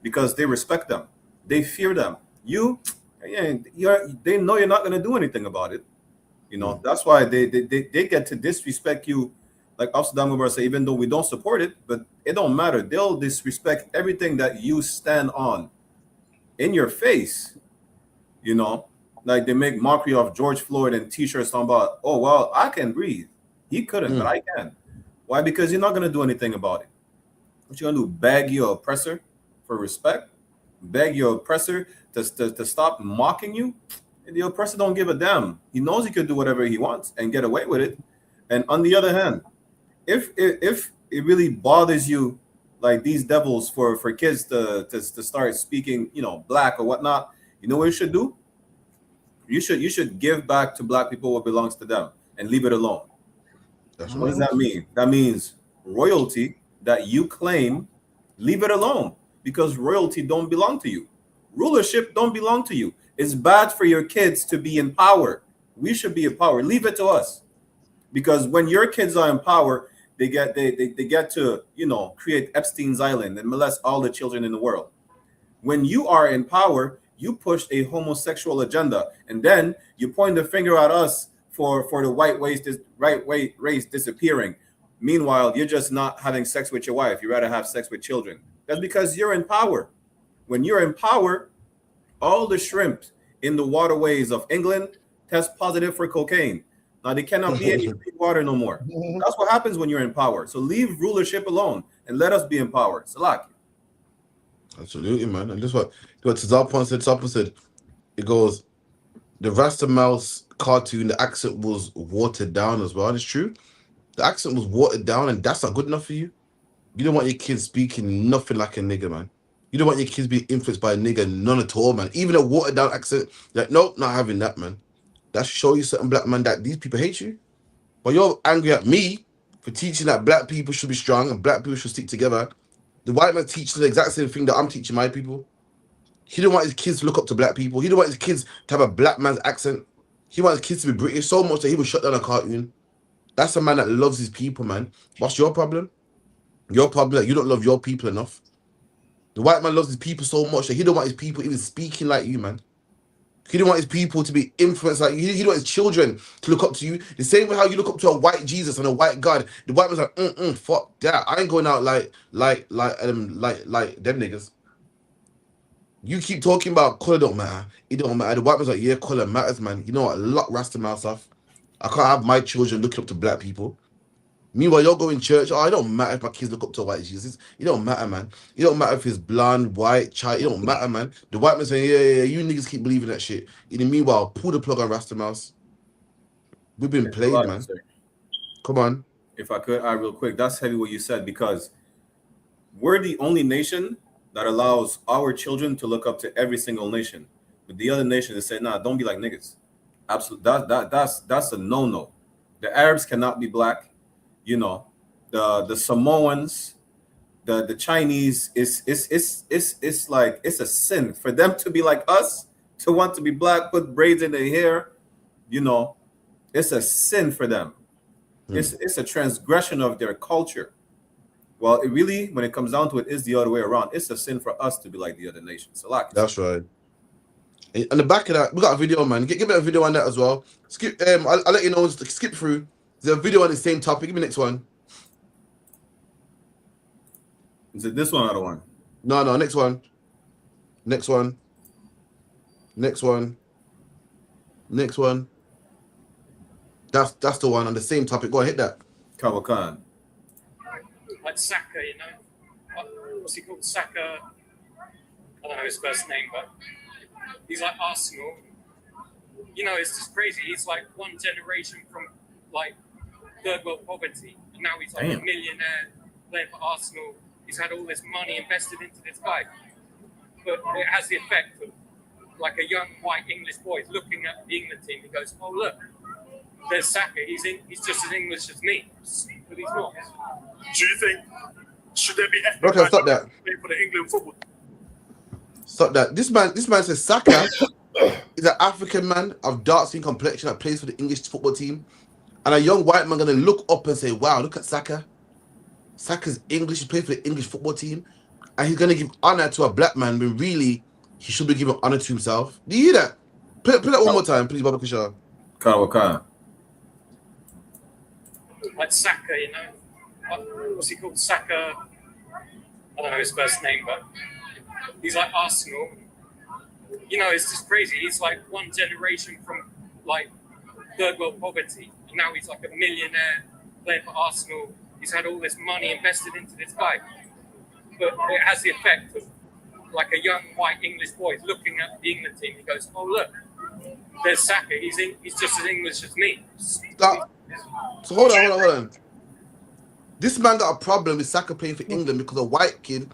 Speaker 17: because they respect them, they fear them. They know you're not going to do anything about it. That's why they get to disrespect you. Like Al-Saddam Gabar say, even though we don't support it, but it don't matter. They'll disrespect everything that you stand on in your face. Like they make mockery of George Floyd and t-shirts talking about, oh, well, I can breathe. He couldn't, but I can. Why? Because you're not going to do anything about it. What you going to do? Beg your oppressor for respect? Beg your oppressor to stop mocking you? And the oppressor don't give a damn. He knows he could do whatever he wants and get away with it. And on the other hand, if it really bothers you, like these devils for kids to start speaking, black or whatnot, you know what you should do? You should give back to black people what belongs to them and leave it alone. What does that mean? That means royalty that you claim, leave it alone, because royalty don't belong to you. Rulership don't belong to you. It's bad for your kids to be in power. We should be in power. Leave it to us. Because when your kids are in power, they get to, create Epstein's Island and molest all the children in the world. When you are in power, you push a homosexual agenda, and then you point the finger at us for the white race disappearing. Meanwhile, you're just not having sex with your wife. You'd rather have sex with children. That's because you're in power. When you're in power, all the shrimp in the waterways of England test positive for cocaine. Now, they cannot be any clean water no more. That's what happens when you're in power. So leave rulership alone and let us be in power. Salaki.
Speaker 8: Absolutely, man. And this what Tazarpan said. Tazarpan said, it goes, the Rasta Mouse cartoon, the accent was watered down as well. It's true. The accent was watered down, and that's not good enough for you. You don't want your kids speaking nothing like a nigger, man. You don't want your kids being influenced by a nigger, none at all, man. Even a watered down accent, like, nope, not having that, man. That should show you certain black man that these people hate you. But you're angry at me for teaching that black people should be strong and black people should stick together. The white man teaches the exact same thing that I'm teaching my people. He don't want his kids to look up to black people. He don't want his kids to have a black man's accent. He wants his kids to be British so much that he will shut down a cartoon. That's a man that loves his people, man. What's your problem? Your problem that you don't love your people enough. The white man loves his people so much that he don't want his people even speaking like you, man. He don't want his people to be influenced like you. He don't want his children to look up to you. The same way how you look up to a white Jesus and a white God. The white man's like, fuck that. I ain't going out like them niggas. You keep talking about color don't matter. It don't matter. The white man's like, yeah, color matters, man. You know what? Lock Rasta mouth off. I can't have my children looking up to black people. Meanwhile, you're going to church. Oh, it don't matter if my kids look up to a white Jesus. It don't matter, man. It don't matter if he's blonde, white, child. It don't matter, man. The white man saying, yeah, you niggas keep believing that shit. In the meanwhile, pull the plug on Rasta Mouse. We've been played, man. Come on.
Speaker 17: If I could add real quick, that's heavy what you said, because we're the only nation that allows our children to look up to every single nation. But the other nation is saying, nah, don't be like niggas. Absolutely. That's a no-no. The Arabs cannot be black. You know, the Samoans, the Chinese, it's like it's a sin for them to be like us, to want to be black, put braids in their hair. You know, it's a sin for them. It's a transgression of their culture. Well, it really, when it comes down to it, is the other way around. It's a sin for us to be like the other nations.
Speaker 8: That's right. And on the back of that, we got a video, man. Give me a video on that as well. Skip. I'll let you know. Skip through. There's a video on the same topic. Give me the next one.
Speaker 17: Is it this one or the one?
Speaker 8: No, next one. Next one. Next one. Next one. That's the one on the same topic. Go on, hit that.
Speaker 17: Kawhi Khan.
Speaker 6: Like Saka, you know. What's he called? Saka. I don't know his first name, but he's like Arsenal. You know, it's just crazy. He's like one generation from like third world poverty, and now he's like a millionaire playing for Arsenal. He's had all this money invested into this guy, but it has the effect of like a young white English boy looking at the England team. He goes, "Oh look, there's Saka. He's just as English as me," but he's not.
Speaker 3: Do you think should there be
Speaker 8: Okay, stop that.
Speaker 3: for the England football?
Speaker 8: Stop that. This man says Saka is an African man of dark skin complexion that plays for the English football team. And a young white man gonna look up and say, wow, look at Saka. Saka's English, he plays for the English football team. And he's gonna give honor to a black man when really he should be giving honor to himself. Do you hear that? Play that one more time, please, Baba Kishar.
Speaker 17: Khan.
Speaker 6: Like Saka, you know. What's he called? Saka. I don't know his first name, but he's like Arsenal. You know, it's just crazy. He's like one generation from like third world poverty, and now he's like a millionaire playing for Arsenal. He's had all this money invested into this guy, but it has the effect of like a young white English boy looking at the England team. He goes, "Oh look, there's Saka. He's just as English as me."
Speaker 8: So hold on. This man got a problem with Saka playing for England because a white kid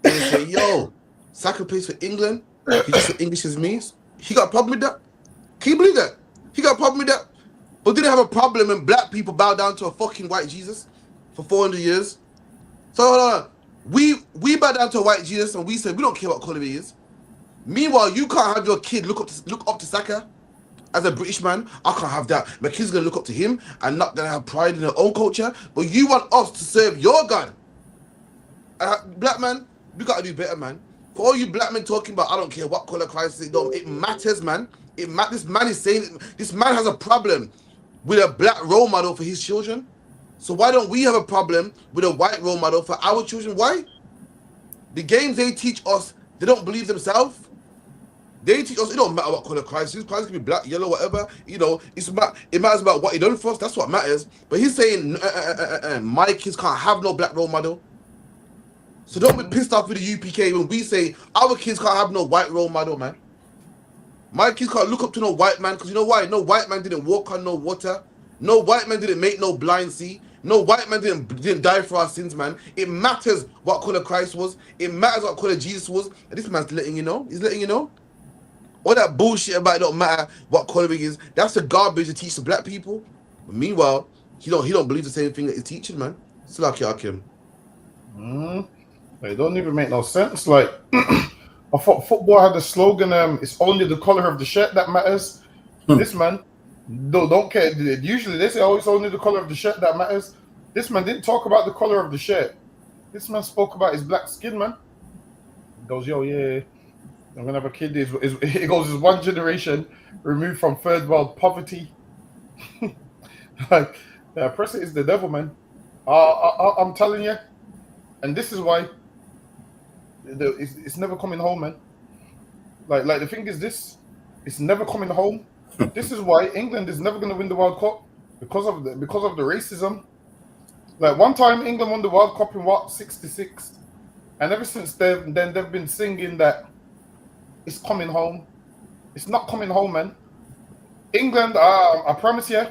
Speaker 8: and say, "Yo, Saka plays for England. He's just as English as me." He got a problem with that. Can you believe that? He got a problem with that. But didn't have a problem when black people bow down to a fucking white Jesus for 400 years. So hold on. We bow down to a white Jesus and we said we don't care what color he is. Meanwhile, you can't have your kid look up to Saka as a British man. I can't have that. My kid's gonna look up to him and not gonna have pride in their own culture. But you want us to serve your God. Black man, we gotta do better, man. For all you black men talking about, I don't care what color Christ is, it matters, man. This man is saying this man has a problem with a black role model for his children. So why don't we have a problem with a white role model for our children? Why? The games they teach us, they don't believe themselves. They teach us it don't matter what color Christ is. Christ can be black, yellow, whatever. You know, it matters about what he done for us. That's what matters. But he's saying my kids can't have no black role model. So don't be pissed off with the UPK when we say our kids can't have no white role model, man. My kids can't look up to no white man because you know why? No white man didn't walk on no water. No white man didn't make no blind see. No white man didn't die for our sins, man. It matters what color Christ was. It matters what color Jesus was. And this man's letting you know. He's letting you know. All that bullshit about it don't matter what color he is. That's the garbage to teach the black people. But meanwhile, he don't believe the same thing that he's teaching, man. It's like Hakim.
Speaker 9: It don't even make no sense. Like, I thought football had the slogan, it's only the color of the shirt that matters. This man don't care. Usually they say, oh, it's only the color of the shirt that matters. This man didn't talk about the color of the shirt. This man spoke about his black skin, man. He goes, yo, yeah, I'm gonna have a kid. It goes, is one generation removed from third world poverty. Like, yeah, Presser is the devil, man. I'm telling you, and this is why it's never coming home, man. Like the thing is this, it's never coming home. This is why England is never gonna win the World Cup because of the racism. Like, one time England won the World Cup in what, 66, and ever since then they've been singing that it's coming home. It's not coming home, man. England, I promise you,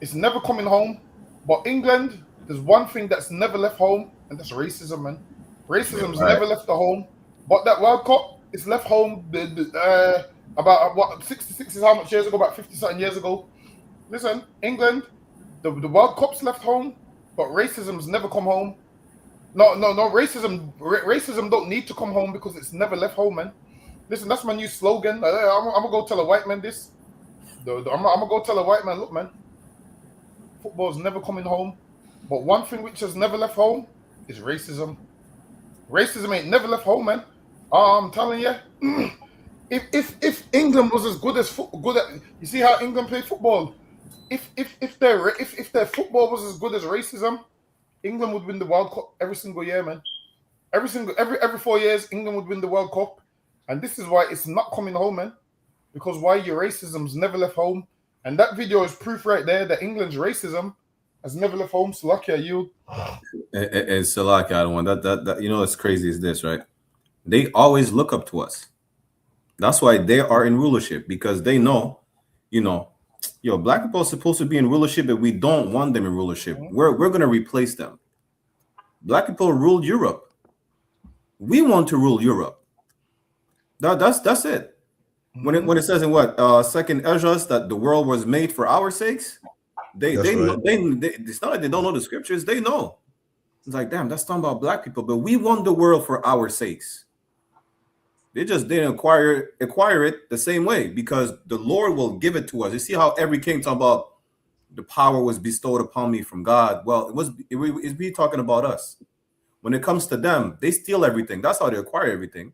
Speaker 9: it's never coming home. But England, there's one thing that's never left home, and that's racism, man. Racism's never left the home. But that World Cup is left home about, what, 66 is how much years ago? About 50-something years ago. Listen, England, the World Cup's left home, but racism's never come home. No, racism don't need to come home because it's never left home, man. Listen, that's my new slogan. I'm gonna go tell a white man this. I'm gonna go tell a white man, look, man, football's never coming home. But one thing which has never left home is racism. Racism ain't never left home, man. I'm telling you, if England was as good at, you see how England play football. If their football was as good as racism, England would win the World Cup every single year, man. Every 4 years, England would win the World Cup, and this is why it's not coming home, man. Because why your racism's never left home, and that video is proof right there that England's racism has never left home. Salakia, you.
Speaker 17: And Salakia, I don't want that. You know what's crazy is this, right? They always look up to us. That's why they are in rulership, because they know, black people are supposed to be in rulership, but we don't want them in rulership. We're going to replace them. Black people ruled Europe. We want to rule Europe. That's it. When it says in what Second Esdras that the world was made for our sakes, they it's not like they don't know the scriptures. They know. It's like, damn, that's talking about black people, but we want the world for our sakes. They just didn't acquire it the same way, because the Lord will give it to us. You see how every king talking about the power was bestowed upon me from God. Well, it's be talking about us. When it comes to them, they steal everything. That's how they acquire everything.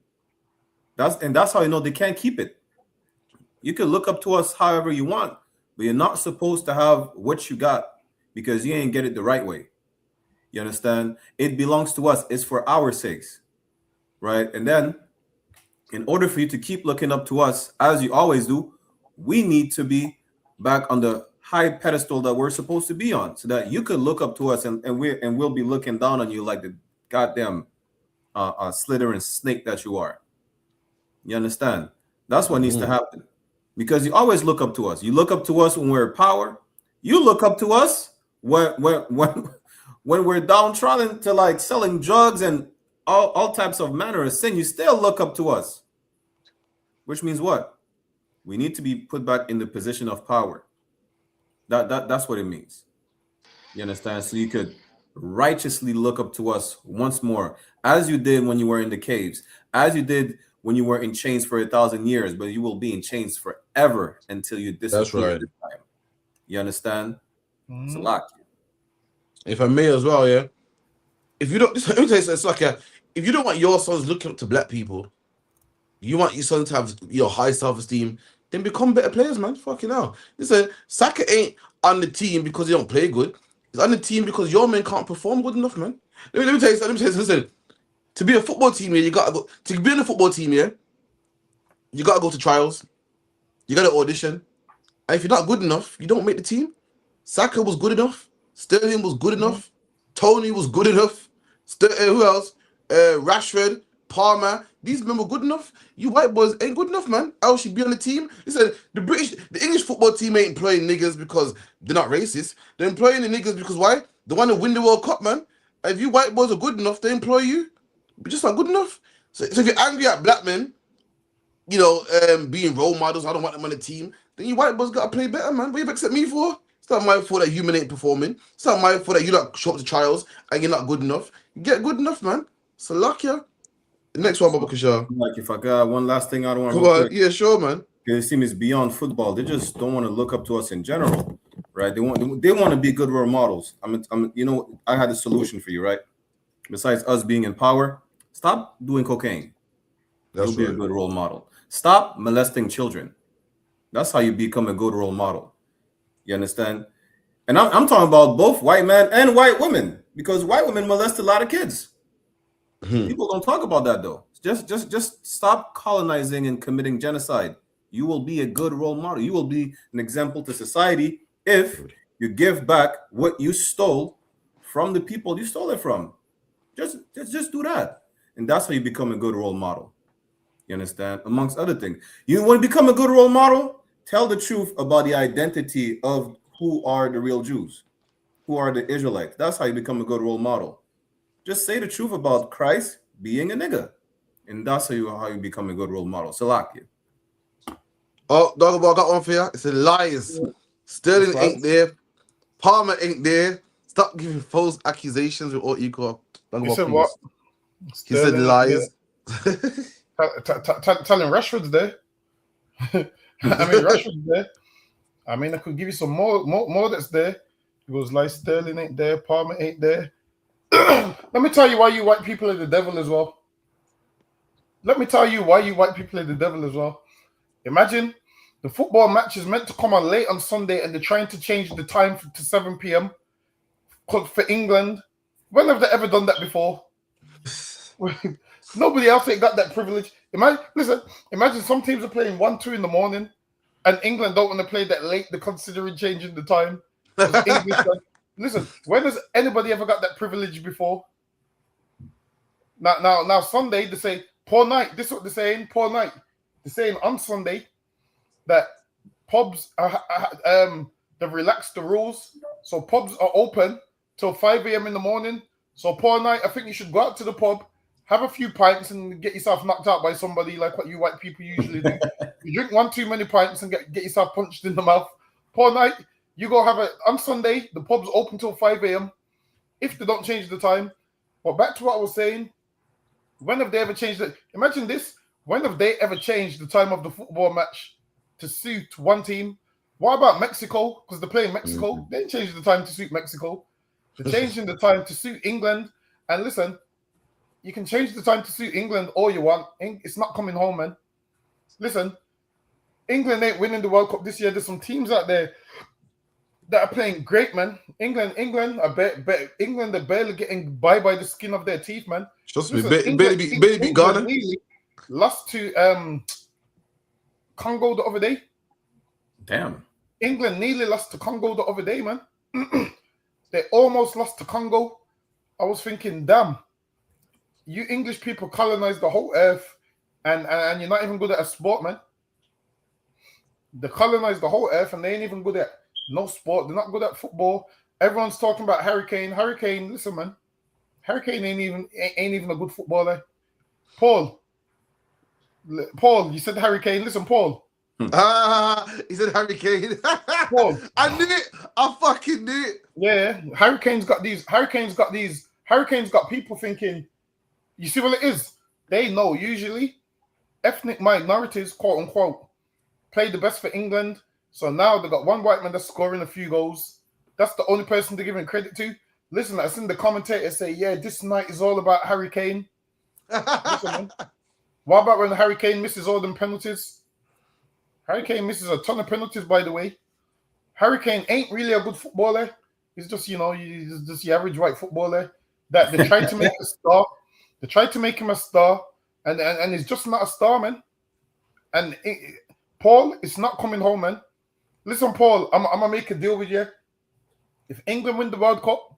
Speaker 17: That's how you know they can't keep it. You can look up to us however you want, but you're not supposed to have what you got because you ain't get it the right way. You understand? It belongs to us. It's for our sakes, right? And then, in order for you to keep looking up to us, as you always do, we need to be back on the high pedestal that we're supposed to be on, so that you could look up to us and we'll be looking down on you like the goddamn slithering snake that you are. You understand? That's what needs to happen, because you always look up to us. You look up to us when we're in power. You look up to us when we're downtrodden to like selling drugs and all types of manner of sin. You still look up to us, which means what? We need to be put back in the position of power. That's what it means. You understand? So you could righteously look up to us once more, as you did when you were in the caves, as you did when you were in chains for 1,000 years, but you will be in chains forever until you disappear. That's right. You understand? It's a lot.
Speaker 8: If I may as well, yeah. If you don't, it's like if you don't want your sons looking up to black people, you want your sons to have your high self-esteem, then become better players, man. Fucking hell. Listen, Saka ain't on the team because he don't play good. He's on the team because your men can't perform good enough, man. Let me tell you something. Listen, to be a football team here, you gotta go. To be in a football team here, you gotta go to trials. You gotta audition. And if you're not good enough, you don't make the team. Saka was good enough. Sterling was good enough. Tony was good enough. Who else? Rashford, Palmer. These men were good enough. You white boys ain't good enough, man. Else should be on the team. Listen, the English football team ain't employing niggas because they're not racist. They're employing the niggas because why? They want to win the World Cup, man. And if you white boys are good enough, they employ you. But just not good enough. So if you're angry at black men, being role models. I don't want them on the team. Then you white boys gotta play better, man. What you accept me for? It's not my fault that human ain't performing. It's not my fault that you not show up to trials and you're not good enough. You get good enough, man. So luck ya. The next one, Baba Kishar.
Speaker 17: Like if I got one last thing I don't want to
Speaker 8: Come on, yeah, sure, man.
Speaker 17: This team is beyond football. They just don't want to look up to us in general, right? They want to be good role models. I had a solution for you, right? Besides us being in power, stop doing cocaine. You'll be a good role model. Stop molesting children. That's how you become a good role model. You understand? And I'm talking about both white men and white women, because white women molest a lot of kids. People don't talk about that though. Just stop colonizing and committing genocide. You will be a good role model. You will be an example to society if you give back what you stole from the people you stole it from. Just do that, and that's how you become a good role model. You understand? Amongst other things, you want to become a good role model. Tell the truth about the identity of who are the real Jews, who are the Israelites. That's how you become a good role model. Just say the truth about Christ being a nigga, and that's how you become a good role model. Salakia.
Speaker 8: Oh, Dog, I got one for you. It's a lies. Sterling ain't there. Palmer ain't there. Stop giving false accusations with all equal.
Speaker 9: You said what?
Speaker 8: He said lies.
Speaker 9: Telling Rashford's there. Rashford's there. I could give you some more that's there. It was like Sterling ain't there. Palmer ain't there. Let me tell you why you white people are the devil as well. Imagine the football match is meant to come on late on Sunday and they're trying to change the time to 7 p.m. for England. When have they ever done that before? Nobody else ain't got that privilege. Imagine some teams are playing 1-2 in the morning and England don't want to play that late. They're considering changing the time. Listen, when has anybody ever got that privilege before? Now Sunday they say poor night. This is what they're saying, poor night. They're saying on Sunday that pubs they've relaxed the rules, so pubs are open till 5 a.m. in the morning. So poor night. I think you should go out to the pub, have a few pints, and get yourself knocked out by somebody like what you white people usually do. You drink one too many pints and get yourself punched in the mouth. Poor night. You go have on Sunday, the pub's open till 5 a.m. if they don't change the time. But back to what I was saying, when have they ever changed it? Imagine this. When have they ever changed the time of the football match to suit one team? What about Mexico? Because they're playing Mexico. They didn't change the time to suit Mexico. They're changing the time to suit England. And listen, you can change the time to suit England all you want. It's not coming home, man. Listen, England ain't winning the World Cup this year. There's some teams out there that are playing great, man. England are barely getting by the skin of their teeth, man.
Speaker 8: Just barely beat Ghana.
Speaker 9: Lost to Congo the other day.
Speaker 17: Damn.
Speaker 9: England nearly lost to Congo the other day, man. They almost lost to Congo. I was thinking, damn, you English people colonized the whole earth and you're not even good at a sport, man. They colonized the whole earth and they ain't even good at no sport. They're not good at football. Everyone's talking about Harry Kane. Harry Kane, listen, man. Harry Kane ain't even a good footballer. Paul, you said Harry Kane. Listen, Paul.
Speaker 8: He said Harry Kane.
Speaker 9: Paul.
Speaker 8: I knew it. I fucking knew it.
Speaker 9: Yeah, Harry Kane's got people thinking, you see what it is? They know usually ethnic minorities, quote unquote, play the best for England. So now they got one white man that's scoring a few goals. That's the only person they're giving credit to. Listen, I seen the commentators say, yeah, this night is all about Harry Kane. Listen, man. What about when Harry Kane misses all them penalties? Harry Kane misses a ton of penalties, by the way. Harry Kane ain't really a good footballer. He's just, he's just the average white footballer that they tried to make a star. They tried to make him a star, and he's just not a star, man. And Paul, it's not coming home, man. Listen, Paul, I'm gonna make a deal with you. If England win the World Cup,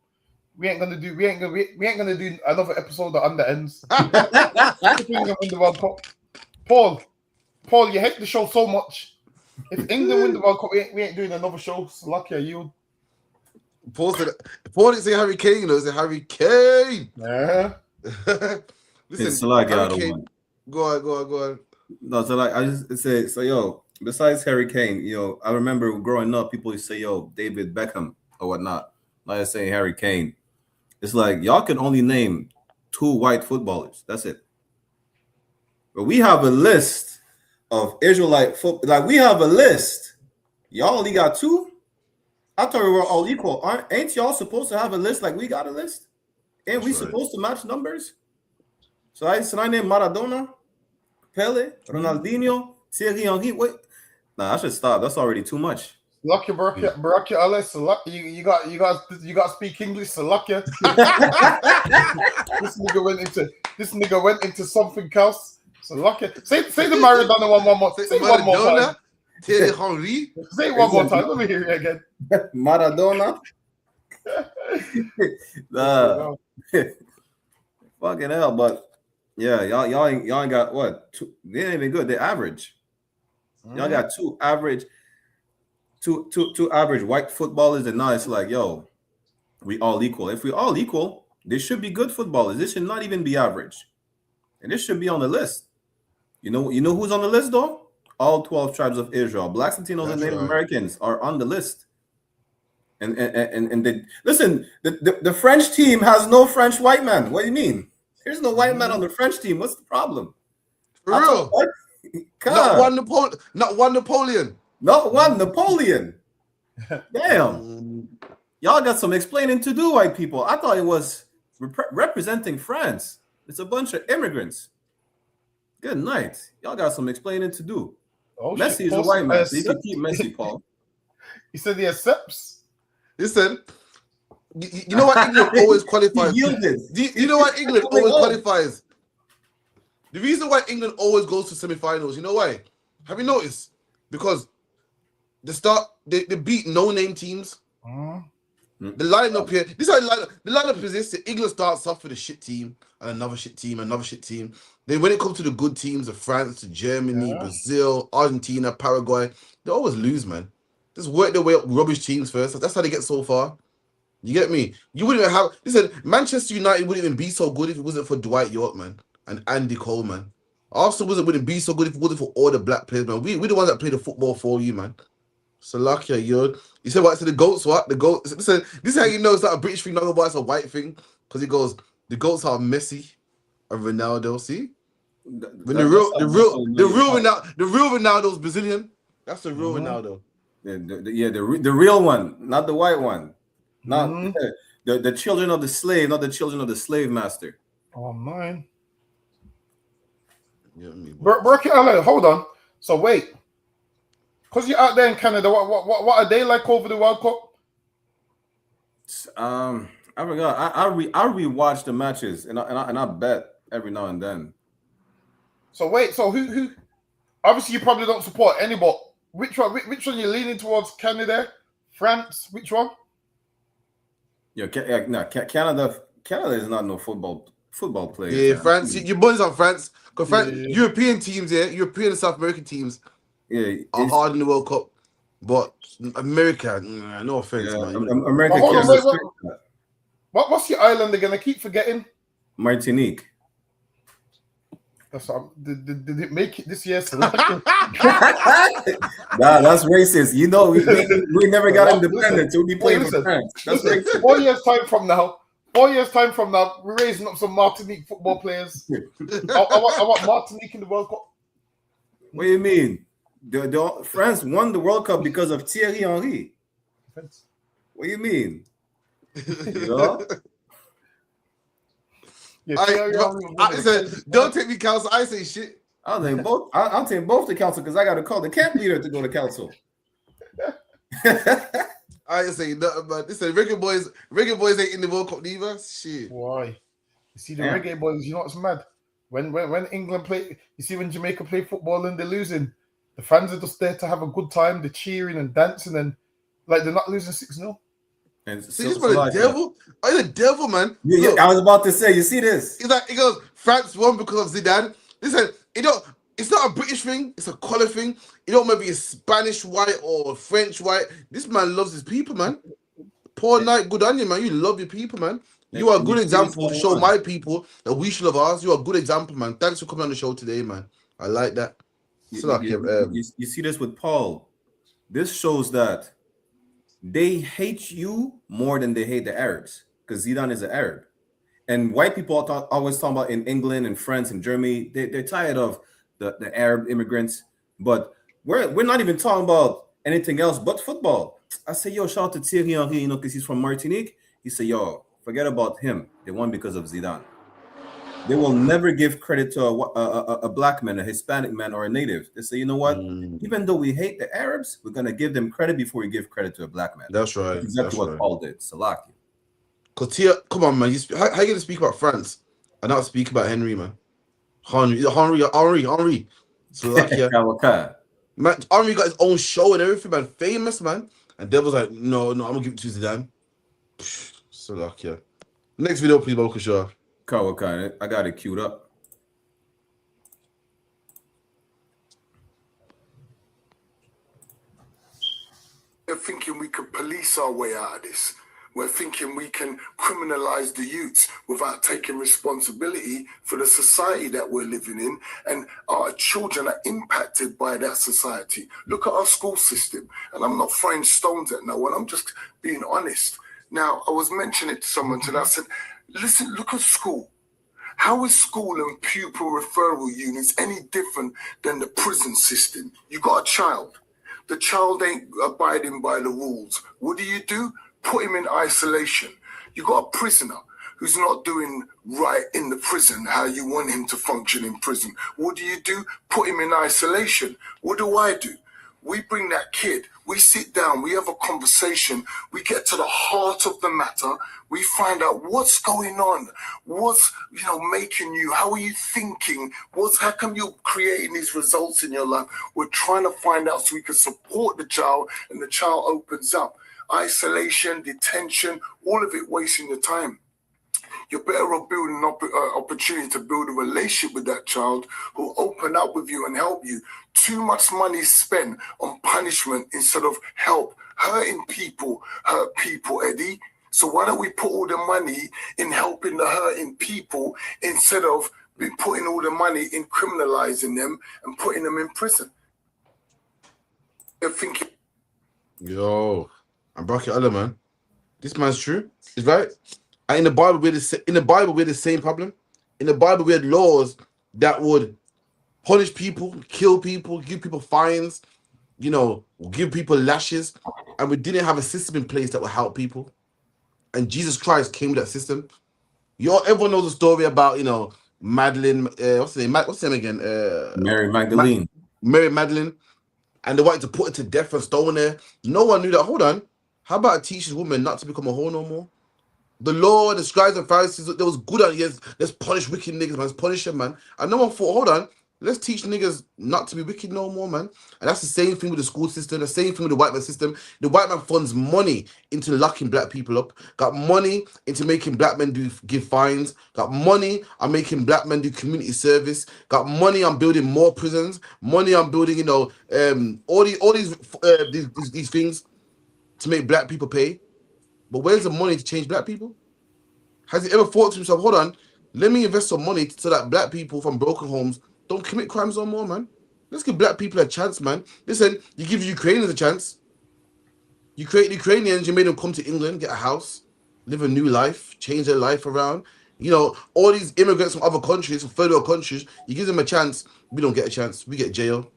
Speaker 9: we ain't gonna do another episode of Under Ends. If England win the World Cup, Paul, you hate the show so much. If England win the World Cup, we ain't doing another show. So lucky are you.
Speaker 8: Paul didn't say Harry Kane, though. He said Harry Kane.
Speaker 9: Yeah.
Speaker 8: Listen,
Speaker 17: it's like
Speaker 8: Harry Kane. Go on.
Speaker 17: No, so like I just say, so yo, besides Harry Kane, I remember growing up, people used to say, yo, David Beckham or whatnot. Like I say Harry Kane. It's like y'all can only name 2 white footballers. That's it. But we have a list of Israelite football. Like we have a list. Y'all only got 2. I thought we were all equal. Ain't y'all supposed to have a list like we got a list? Ain't we supposed to match numbers? So I name Maradona, Pele, Ronaldinho, Thierry Henry. Wait, nah, I should stop. That's already too much.
Speaker 9: Lucky Baraki Alice, you got to speak English, so lucky. This nigga went into something else. So lucky. Say the Maradona one more. Say one more time.
Speaker 8: Thierry Henry.
Speaker 9: Say it one more time. Let me hear it again.
Speaker 17: Maradona. Nah. Fucking hell, but yeah, y'all ain't got what? 2, they ain't even good. They're average. Y'all got 2 average. Two average white footballers, and now it's like, yo, we all equal. If we all equal, they should be good footballers. This should not even be average, and this should be on the list. You know who's on the list though? All 12 tribes of Israel, Blacks, Latinos, and Native Americans are on the list. And they listen. The French team has no French white man. What do you mean? There's no white man on the French team. What's the problem?
Speaker 8: For real? Not one Napoleon.
Speaker 17: Not one Napoleon. Damn. Y'all got some explaining to do, white people. I thought it was representing France. It's a bunch of immigrants. Good night. Y'all got some explaining to do.
Speaker 9: Oh,
Speaker 17: Messi is a white man. So you can keep Messi, Paul.
Speaker 9: He said he accepts.
Speaker 8: Listen, you know what England always qualifies? You know what England always qualifies? The reason why England always goes to semi-finals, you know why? Have you noticed? Because they beat no-name teams. The lineup here, this is how the lineup is this. The England starts off with a shit team and another shit team, another shit team. Then when it comes to the good teams of France, Germany, Brazil, Argentina, Paraguay, they always lose, man. Just work their way up rubbish teams first. That's how they get so far. You get me? You wouldn't even have. Listen, Manchester United wouldn't even be so good if it wasn't for Dwight York, man, and Andy Cole, man. Arsenal wouldn't be so good if it wasn't for all the black players, man. We're the ones that play the football for you, man. So lucky you said what? So the goats, what? The goats. Listen, this is how you know it's not a British thing, not about it's a white thing. Because he goes, the goats are Messi and Ronaldo. See, when the real Ronaldo's Brazilian. That's the real Ronaldo.
Speaker 17: The real one, not the white one. Not the children of the slave, not the children of the slave master.
Speaker 9: Oh, mine.
Speaker 8: Yeah,
Speaker 9: hold on. So wait, because you're out there in Canada, what are they like over the World Cup?
Speaker 17: I forgot. I rewatch the matches and I bet every now and then.
Speaker 9: So wait, so who? Obviously, you probably don't support any, but which one you leaning towards? Canada, France? Which one?
Speaker 17: Yeah, Canada is not no football player.
Speaker 8: Yeah, France. Your boys on France. Because European teams, European and South American teams, are hard in the World Cup. But America, no offense, man.
Speaker 17: America.
Speaker 9: What's your island they're gonna keep forgetting?
Speaker 17: Martinique.
Speaker 9: That's did it make it this year?
Speaker 17: Nah, that's racist. You know, we never got independence. We'll be playing for France. That's racist.
Speaker 9: 4 years time from now, we're raising up some Martinique football players. I want Martinique in the World Cup.
Speaker 17: What do you mean? France won the World Cup because of Thierry Henry. What do you mean?
Speaker 8: I said, don't take me counsel. I say shit.
Speaker 17: I'll take both. I'll take both to council because I got to call the camp leader to go to council.
Speaker 8: I ain't saying nothing, but listen, reggae boys ain't in the World Cup neither. Shit.
Speaker 9: Why? You see the reggae boys, you know what's mad? When England play, you see when Jamaica play football and they're losing, the fans are just there to have a good time, they're cheering and dancing and like they're not losing 6-0.
Speaker 17: And
Speaker 8: see this for the devil? Oh, the devil, man.
Speaker 17: Yeah, I was about to say, you see this?
Speaker 8: It's like it goes, France won because of Zidane. Listen, it's not a British thing, it's a colour thing. It don't maybe a Spanish white or French white. This man loves his people, man. Poor night, good on you, man. You love your people, man. You are a good example to show my people that we should love ours. You are a good example, man. Thanks for coming on the show today, man. I like that.
Speaker 17: You see this with Paul. This shows that they hate you more than they hate the Arabs, because Zidane is an Arab. And white people always talk about in England and France and Germany, they're tired of the Arab immigrants. But we're not even talking about anything else but football. I say, yo, shout out to Thierry Henry, because he's from Martinique. He said, yo, forget about him. They won because of Zidane. They will never give credit to a black man, a Hispanic man, or a native. They say, you know what? Even though we hate the Arabs, we're going to give them credit before we give credit to a black man.
Speaker 8: That's right.
Speaker 17: That's exactly what Paul did. Salaki.
Speaker 8: Because come on, man. How are you going to speak about France and not speak about Henry, man? Henry. Salakia. Man, Henry got his own show and everything, man. Famous, man. And Devil's like, no, I'm going to give it to Zidane. Salakia. Next video, please, Boko Shah.
Speaker 17: Kawakane, I got it queued up.
Speaker 1: We're thinking we could police our way out of this. We're thinking we can criminalize the youths without taking responsibility for the society that we're living in, and our children are impacted by that society. Look at our school system, and I'm not throwing stones at no one, I'm just being honest. Now, I was mentioning it to someone today, I said, listen, look at school. How is school and pupil referral units any different than the prison system? You got a child. The child ain't abiding by the rules. What do? Put him in isolation. You got a prisoner who's not doing right in the prison, how you want him to function in prison. What do? Put him in isolation. What do? We bring that kid, we sit down, we have a conversation, we get to the heart of the matter, we find out what's going on, what's making you, how are you thinking, how come you're creating these results in your life. We're trying to find out so we can support the child, and the child opens up. Isolation, detention, all of it wasting your time. You're better off building an opportunity to build a relationship with that child who'll open up with you and help you. Too much money is spent on punishment instead of help. Hurting people hurt people, Eddie. So why don't we put all the money in helping the hurting people instead of putting all the money in criminalizing them and putting them in prison? You're thinking...
Speaker 8: Yo, I'm Bracket Allah, man. This man's true. He's right. And in the Bible, we had the same problem. In the Bible, we had laws that would punish people, kill people, give people fines, give people lashes, and we didn't have a system in place that would help people. And Jesus Christ came with that system. Everyone knows the story about Madeline. What's her name? What's her name again?
Speaker 17: Mary Magdalene.
Speaker 8: Mary Magdalene, and they wanted to put her to death and stone her. No one knew that. Hold on, how about teach this woman not to become a whore no more? The law and the scribes and Pharisees, there was good on it. Let's punish wicked niggas, man. Let's punish them, man. And no one thought, hold on, let's teach niggas not to be wicked no more, man. And that's the same thing with the school system, the same thing with the white man system. The white man funds money into locking black people up, got money into making black men give fines, got money on making black men do community service, got money on building more prisons, money on building, all these things to make black people pay. But where's the money to change black people? Has he ever thought to himself, hold on, let me invest some money so that black people from broken homes don't commit crimes no more, man? Let's give black people a chance, man. Listen, you give Ukrainians a chance. You create Ukrainians, you made them come to England, get a house, live a new life, change their life around. All these immigrants from other countries, from third world countries, you give them a chance, we don't get a chance, we get jail.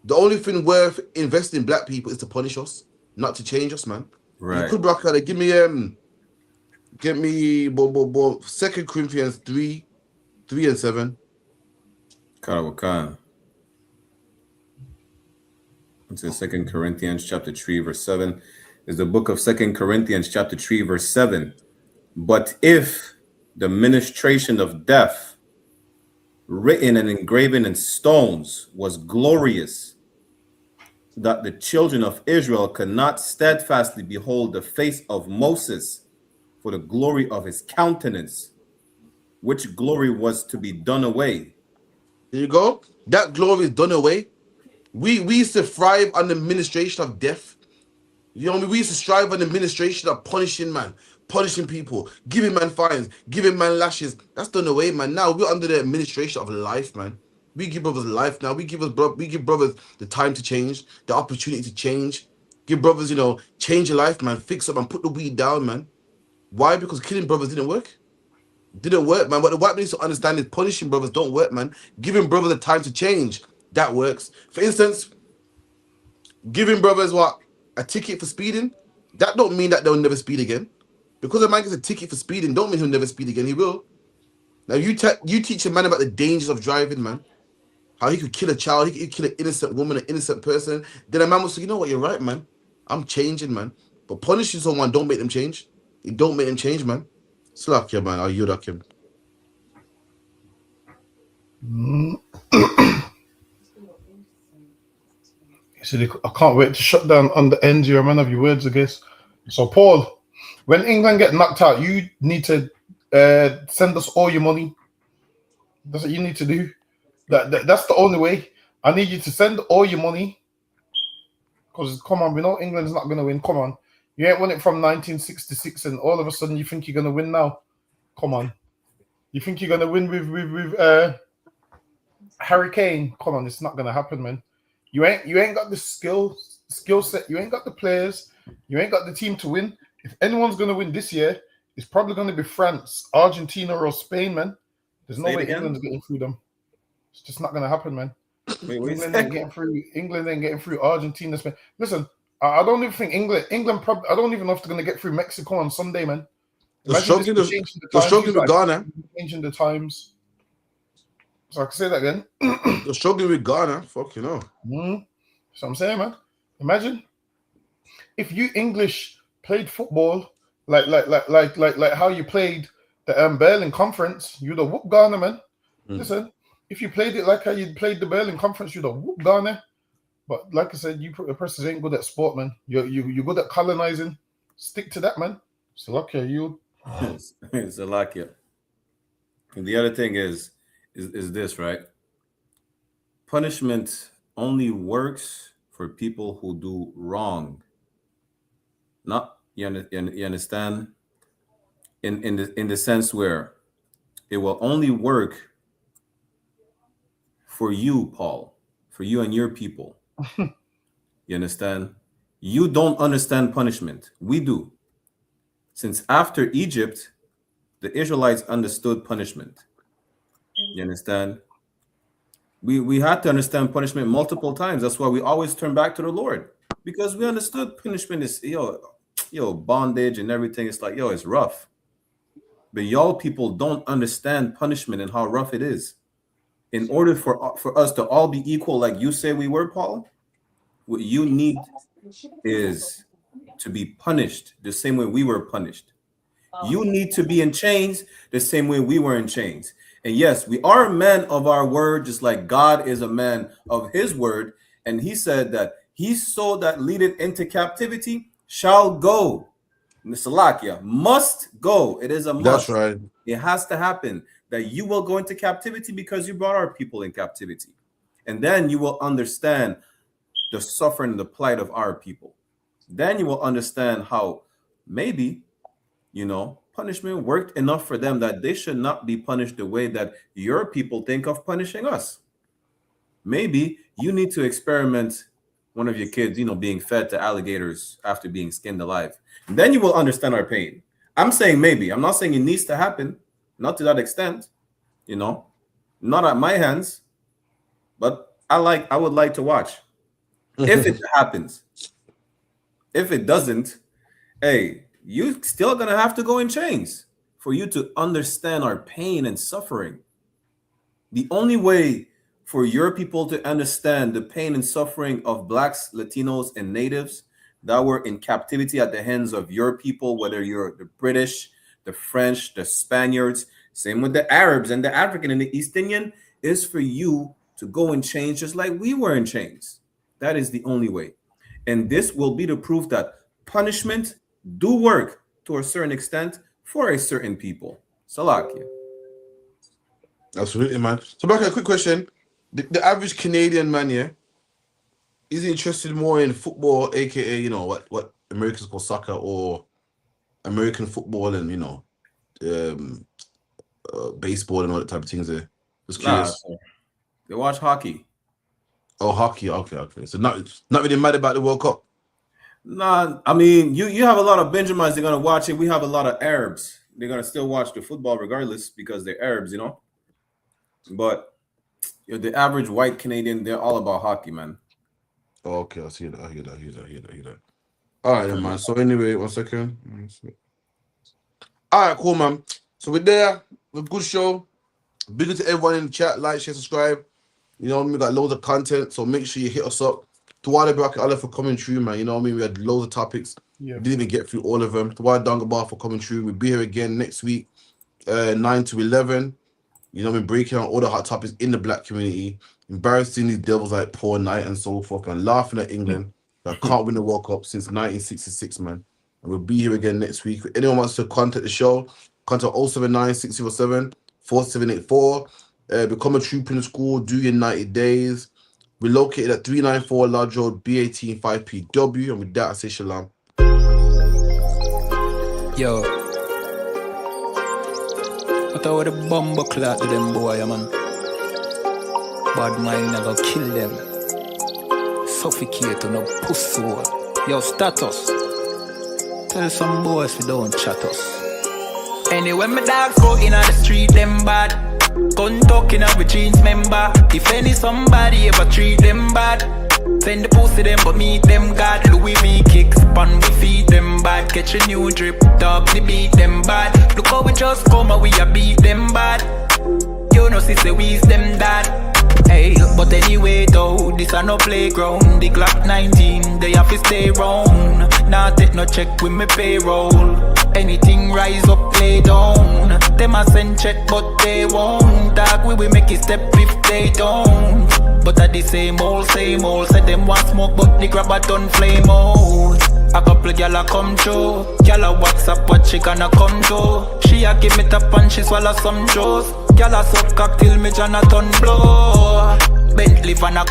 Speaker 8: The only thing worth investing in black people is to punish us, not to change us, man.
Speaker 17: Right.
Speaker 8: You could rock out. Give me 2 Corinthians 3:7.
Speaker 17: Karawakan. It's in 2 Corinthians chapter 3, verse 7. Is the book of 2 Corinthians chapter 3, verse 7. But if the ministration of death, written and engraven in stones, was glorious, that the children of Israel could not steadfastly behold the face of Moses for the glory of his countenance, which glory was to be done away.
Speaker 8: There you go. That glory is done away. We used to thrive on the ministration of death. We used to strive on the administration of punishing people, giving man fines, giving man lashes. That's done away, man. Now we're under the administration of life, man. We give brothers life now. We give brothers the time to change, the opportunity to change. Give brothers, you know, change your life, man. Fix up and put the weed down, man. Why? Because killing brothers didn't work. Didn't work, man. What the white man needs to understand is punishing brothers don't work, man. Giving brothers the time to change, that works. For instance, giving brothers a ticket for speeding, that don't mean that they'll never speed again. Because a man gets a ticket for speeding, don't mean he'll never speed again. He will. Now you teach a man about the dangers of driving, man. How he could kill a child, he could kill an innocent woman, an innocent person. Then a man will say, you know what, you're right, man. I'm changing, man. But punishing someone don't make them change. It don't make them change, man. Slack ya, man. I'll yield up him.
Speaker 9: I can't wait to shut down on the end here, man, of your words, I guess. So, Paul, when England get knocked out, you need to send us all your money. That's what you need to do. That's the only way. I need you to send all your money. Because, come on, we know England's not going to win. Come on. You ain't won it from 1966 and all of a sudden you think you're going to win now. Come on. You think you're going to win with Harry Kane? Come on, it's not going to happen, man. You ain't got the skill set. You ain't got the players. You ain't got the team to win. If anyone's going to win this year, it's probably going to be France, Argentina, or Spain, man. There's no way England's getting through them. It's just not going to happen, man. England ain't getting through. England ain't getting through Argentina, Spain. Listen, I don't even think England probably. I don't even know if they're going to get through Mexico on Sunday, man.
Speaker 8: They're struggling with Ghana.
Speaker 9: Changing the times. So I can say that again.
Speaker 8: They're struggling with Ghana. Fuck, you know.
Speaker 9: So I'm saying, man. Imagine if you English played football like how you played the Berlin Conference, you'd have whooped Ghana, man. Listen, if you played it like how you played the Berlin Conference, you'd have whooped Ghana. But like I said, you persons ain't good at sport, man. You're good at colonizing. Stick to that, man. Salakia, you.
Speaker 17: Salakia. And the other thing is this, right? Punishment only works for people who do wrong. Not you understand? In the sense where it will only work for you, Paul, for you and your people. You understand? You don't understand punishment. We do. Since after Egypt, the Israelites understood punishment. You understand? We had to understand punishment multiple times. That's why we always turn back to the Lord. Because we understood punishment is bondage and everything. It's like, it's rough. But y'all people don't understand punishment and how rough it is. In order for us to all be equal, like you say we were, Paul, what you need is to be punished the same way we were punished. You need to be in chains the same way we were in chains. And yes, we are a man of our word, just like God is a man of his word. And he said that his soul that leadeth into captivity shall go. Salakia, must go. It is a must.
Speaker 8: That's right.
Speaker 17: It has to happen that you will go into captivity because you brought our people in captivity. And then you will understand the suffering and the plight of our people. Then you will understand how maybe, punishment worked enough for them that they should not be punished the way that your people think of punishing us. Maybe you need to experiment one of your kids, being fed to alligators after being skinned alive. And then you will understand our pain. I'm saying maybe. I'm not saying it needs to happen. Not to that extent, not at my hands, but I would like to watch. If it happens. If it doesn't, hey, you still gonna have to go in chains for you to understand our pain and suffering. The only way for your people to understand the pain and suffering of blacks, Latinos, and natives that were in captivity at the hands of your people, whether you're the British, the French, the Spaniards, same with the Arabs and the African and the East Indian, is for you to go in chains just like we were in chains. That is the only way. And this will be the proof that punishment do work to a certain extent for a certain people. Salakia.
Speaker 8: Absolutely, man. So back a quick question. The average Canadian man, is he interested more in football, aka, what Americans call soccer, or American football and, baseball and all that type of things there? Just curious.
Speaker 17: They watch hockey.
Speaker 8: Oh, hockey. Okay. So not really mad about the World Cup.
Speaker 17: Nah, I mean, you have a lot of Benjamins. They're gonna watch it. We have a lot of Arabs. They're gonna still watch the football regardless because they're Arabs, you know. But the average white Canadian, they're all about hockey, man.
Speaker 8: Oh, okay, I see that. I hear that. All right, then, man. So anyway, 1 second. All right, cool, man. So we're there. We're a good show. Big up to everyone in the chat. Like, share, subscribe. You know what I mean? We got loads of content, so make sure you hit us up. Tawada Bracket Allah for coming through, man. You know what I mean? We had loads of topics.
Speaker 9: Yeah.
Speaker 8: We didn't even get through all of them. Tawada Dangabar for coming through. We'll be here again next week, 9 to 11. You know what I mean? Breaking out all the hot topics in the black community. Embarrassing these devils like Paul Knight and so forth, and laughing at England that can't win the World Cup since 1966, man. And we'll be here again next week. If anyone wants to contact the show, contact 079 607 4784. Become a trooper in the school, do your 90 days. We're located at 394 Lodge Road, B18 5PW. And with that, I say shalom.
Speaker 4: Yo. I thought the bomber clock to them boy, man. Bad mind never kill them. Suffocate to no pussy. Yo, status. Tell some boys we don't chat us. Anyway, my dogs go in on the street, them bad. Gun talking up with jeans member. If any somebody ever treat them bad, send the pussy them but meet them God. Louis V kicks pan we feed them bad. Catch a new drip, dog we beat them bad. Look how we just come and we a beat them bad. You know sister we's them dad. Hey, but anyway though, this a no playground. The Glock 19, they have to stay round. Now take no check with me payroll. Anything rise up, play down. Them a send check but they won't. Dog we will make it step if they don't. But at the same old, said them want smoke but the grab a done flame out. A couple gyal a come through. Gyal a WhatsApp what she gonna come to. She a give me tap and she swallow some juice. Gyal a suck cock till me Jonathan blow. Bentley van a